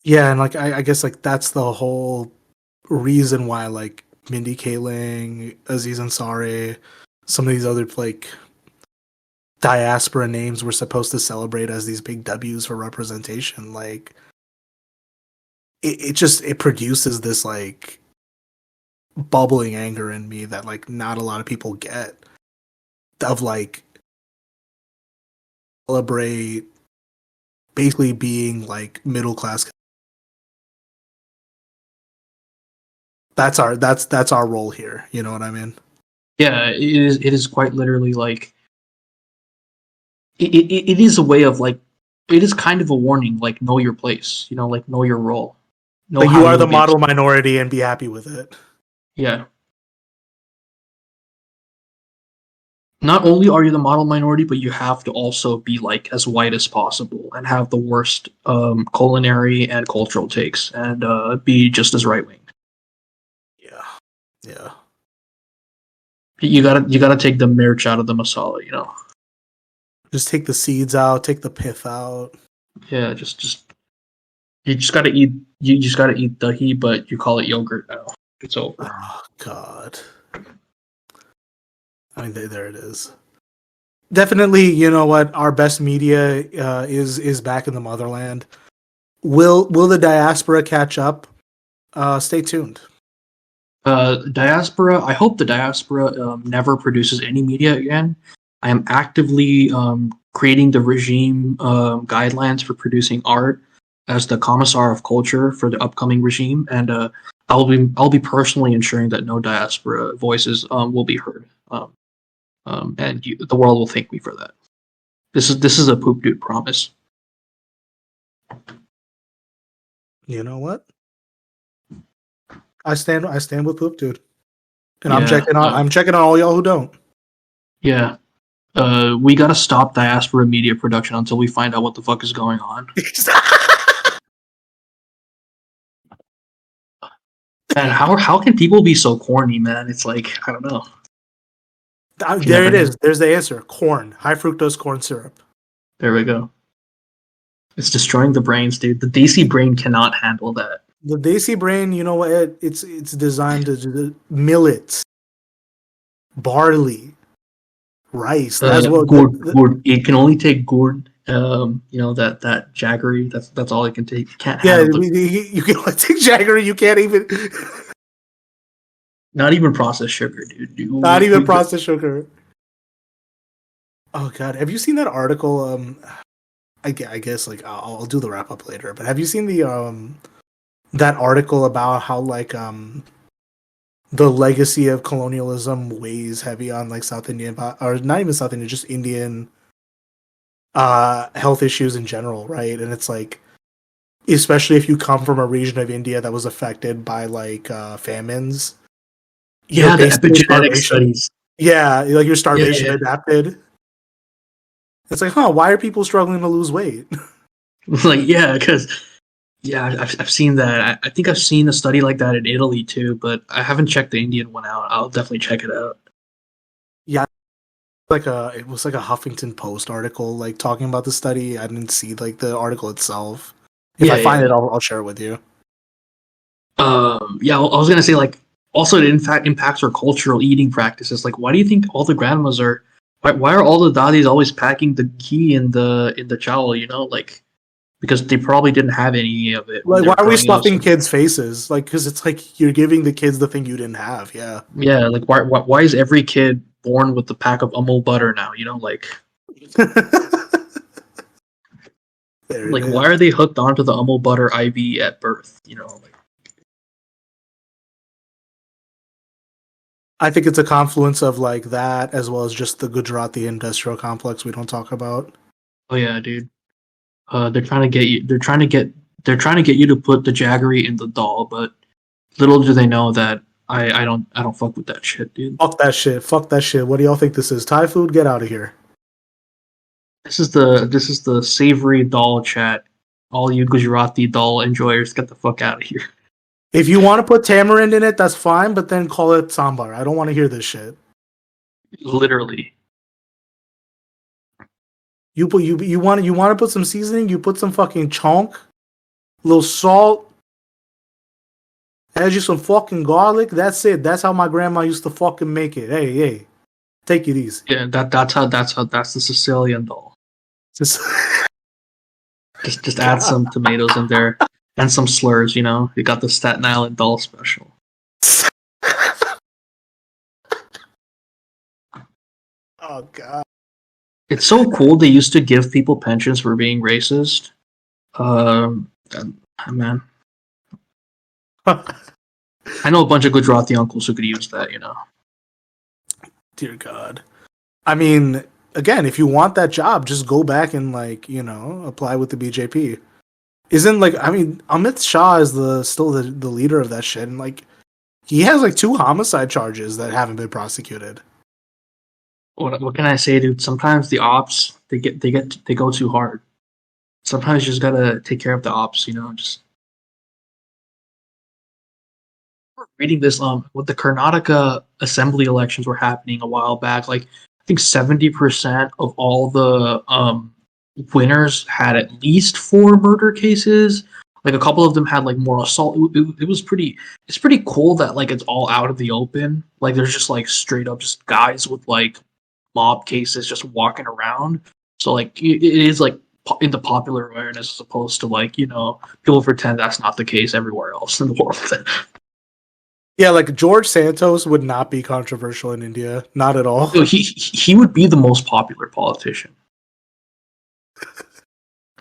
Yeah, and like I guess like that's the whole reason why like Mindy Kaling, Aziz Ansari, some of these other like diaspora names were supposed to celebrate as these big W's for representation. Like it produces this like bubbling anger in me that like not a lot of people get, of like celebrate basically being like middle class. That's our role here. You know what I mean? Yeah, it is quite literally like it is a way of like, it is kind of a warning, like know your place, like know your role. But you are the model minority and be happy with it. Yeah. Not only are you the model minority, but you have to also be like as white as possible and have the worst culinary and cultural takes, and be just as right wing. Yeah. You gotta take the mirch out of the masala, Just take the seeds out, take the pith out. Yeah, you just gotta eat dahi, but you call it yogurt now. It's over. Oh God. I mean, there it is. Definitely, you know what? Our best media is back in the motherland. Will the diaspora catch up? Stay tuned. Diaspora. I hope the diaspora never produces any media again. I am actively creating the regime guidelines for producing art as the commissar of culture for the upcoming regime, and I'll be personally ensuring that no diaspora voices will be heard, and the world will thank me for that. This is a poop dude promise. You know what? I stand with Poop Dude, and Yeah, I'm checking on all y'all who don't. Yeah, we gotta stop diaspora media production until we find out what the fuck is going on. And how can people be so corny, man? It's like, I don't know. There it is. There's the answer. Corn, high fructose corn syrup. There we go. It's destroying the brains, dude. The Desi brain cannot handle that. The Desi brain, you know what? It's designed to do millet, barley, rice. That's what gourd. It can only take gourd. That jaggery. That's all it can take. You can't. Yeah, you can only take jaggery. You can't even. Not even processed sugar, dude. Not even processed sugar. Oh God, have you seen that article? I guess like I'll do the wrap up later. But have you seen the that article about how like the legacy of colonialism weighs heavy on like South Indian, or not even South Indian, just Indian health issues in general, right? And it's like, especially if you come from a region of India that was affected by like famines. Yeah, the epigenetic studies. Yeah, like your starvation adapted. It's like, why are people struggling to lose weight? Like, yeah, because Yeah, I've seen that. I think I've seen a study like that in Italy too, but I haven't checked the Indian one out. I'll definitely check it out. Yeah, it was like a Huffington Post article like talking about the study. I didn't see like the article itself. If Yeah, I find yeah. it, I'll share it with you. Yeah. I was gonna say like also it in fact impacts our cultural eating practices. Like, why do you think all the grandmas are? Why are all the daddies always packing the ghee in the chow? You know, like because they probably didn't have any of it when Like, they why were are we growing up. stuffing So kids' faces? Like, because it's like you're giving the kids the thing you didn't have. Yeah. yeah, like why is every kid born with the pack of Amul butter now? You know, There it like is. why are they hooked onto the Amul butter IV at birth? You know, like I think it's a confluence of like that as well as just the Gujarati industrial complex we don't talk about. oh yeah, dude. They're trying to get you. They're trying to get you to put the Jaggery in the doll, but little do they know that I don't fuck with that shit, dude. Fuck that shit. Fuck that shit. What do y'all think this is? Thai food? Get out of here. This is the savory doll chat. All you Gujarati doll enjoyers, get the fuck out of here. If you want to put tamarind in it, that's fine, but then call it sambar. I don't want to hear this shit. Literally. You want to put some seasoning, you put some fucking chonk, little salt, add you some fucking garlic. That's it. That's how my grandma used to fucking make it. Hey, take it easy. Yeah, that's the Sicilian doll. Just Just add some tomatoes in there and some slurs. You know, you got the Staten Island doll special. oh god. It's so cool they used to give people pensions for being racist. Man, I know a bunch of Gujarati uncles who could use that. You know. Dear God. I mean, again, if you want that job, just go back and like, apply with the BJP. Isn't like I mean, Amit Shah is still the leader of that shit, and like he has like 2 homicide charges that haven't been prosecuted. What can I say, dude? Sometimes the ops they go too hard. Sometimes you just gotta take care of the ops. You know, just reading this with the Karnataka assembly elections were happening a while back. Like I think 70% of all the winners had at least 4 murder cases. Like a couple of them had like more assault. It was pretty. It's pretty cool that like it's all out of the open. Like there's just like straight up just guys with like mob cases just walking around. So like it is like into popular awareness as opposed to like people pretend that's not the case everywhere else in the world. Yeah, like George Santos would not be controversial in India, not at all. No, he would be the most popular politician.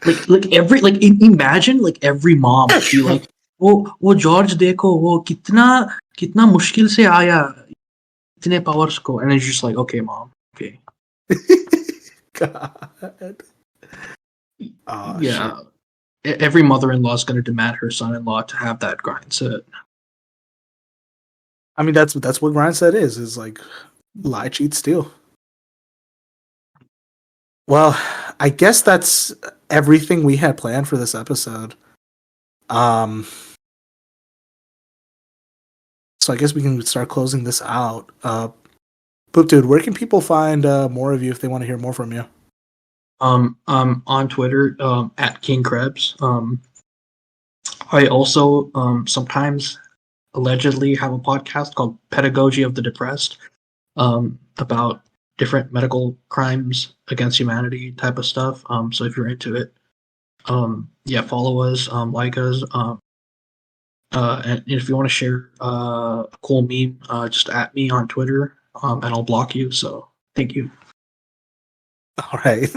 Imagine like every mom would be like, वो George देखो वो कितना मुश्किल से आया इतने powers को, and it's just like, okay, mom, okay. God. Oh, Yeah, shit. every mother-in-law is going to demand her son-in-law to have that grind set. I mean, that's what Grindset is like lie, cheat, steal. Well, I guess that's everything we had planned for this episode. So I guess we can start closing this out. Poop Dude, where can people find more of you if they want to hear more from you? On Twitter, at King Krebs. I also sometimes allegedly have a podcast called Pedagogy of the Depressed, about different medical crimes against humanity type of stuff. So if you're into it, follow us, like us, and if you want to share a cool meme, just at me on Twitter, and I'll block you. So thank you. All right.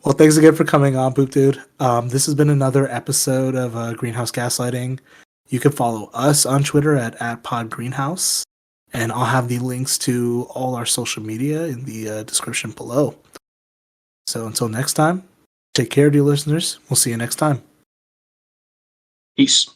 Well, thanks again for coming on, Poop Dude. This has been another episode of Greenhouse Gaslighting. You can follow us on Twitter at @podgreenhouse, and I'll have the links to all our social media in the description below. So until next time, take care, dear listeners. We'll see you next time. Peace.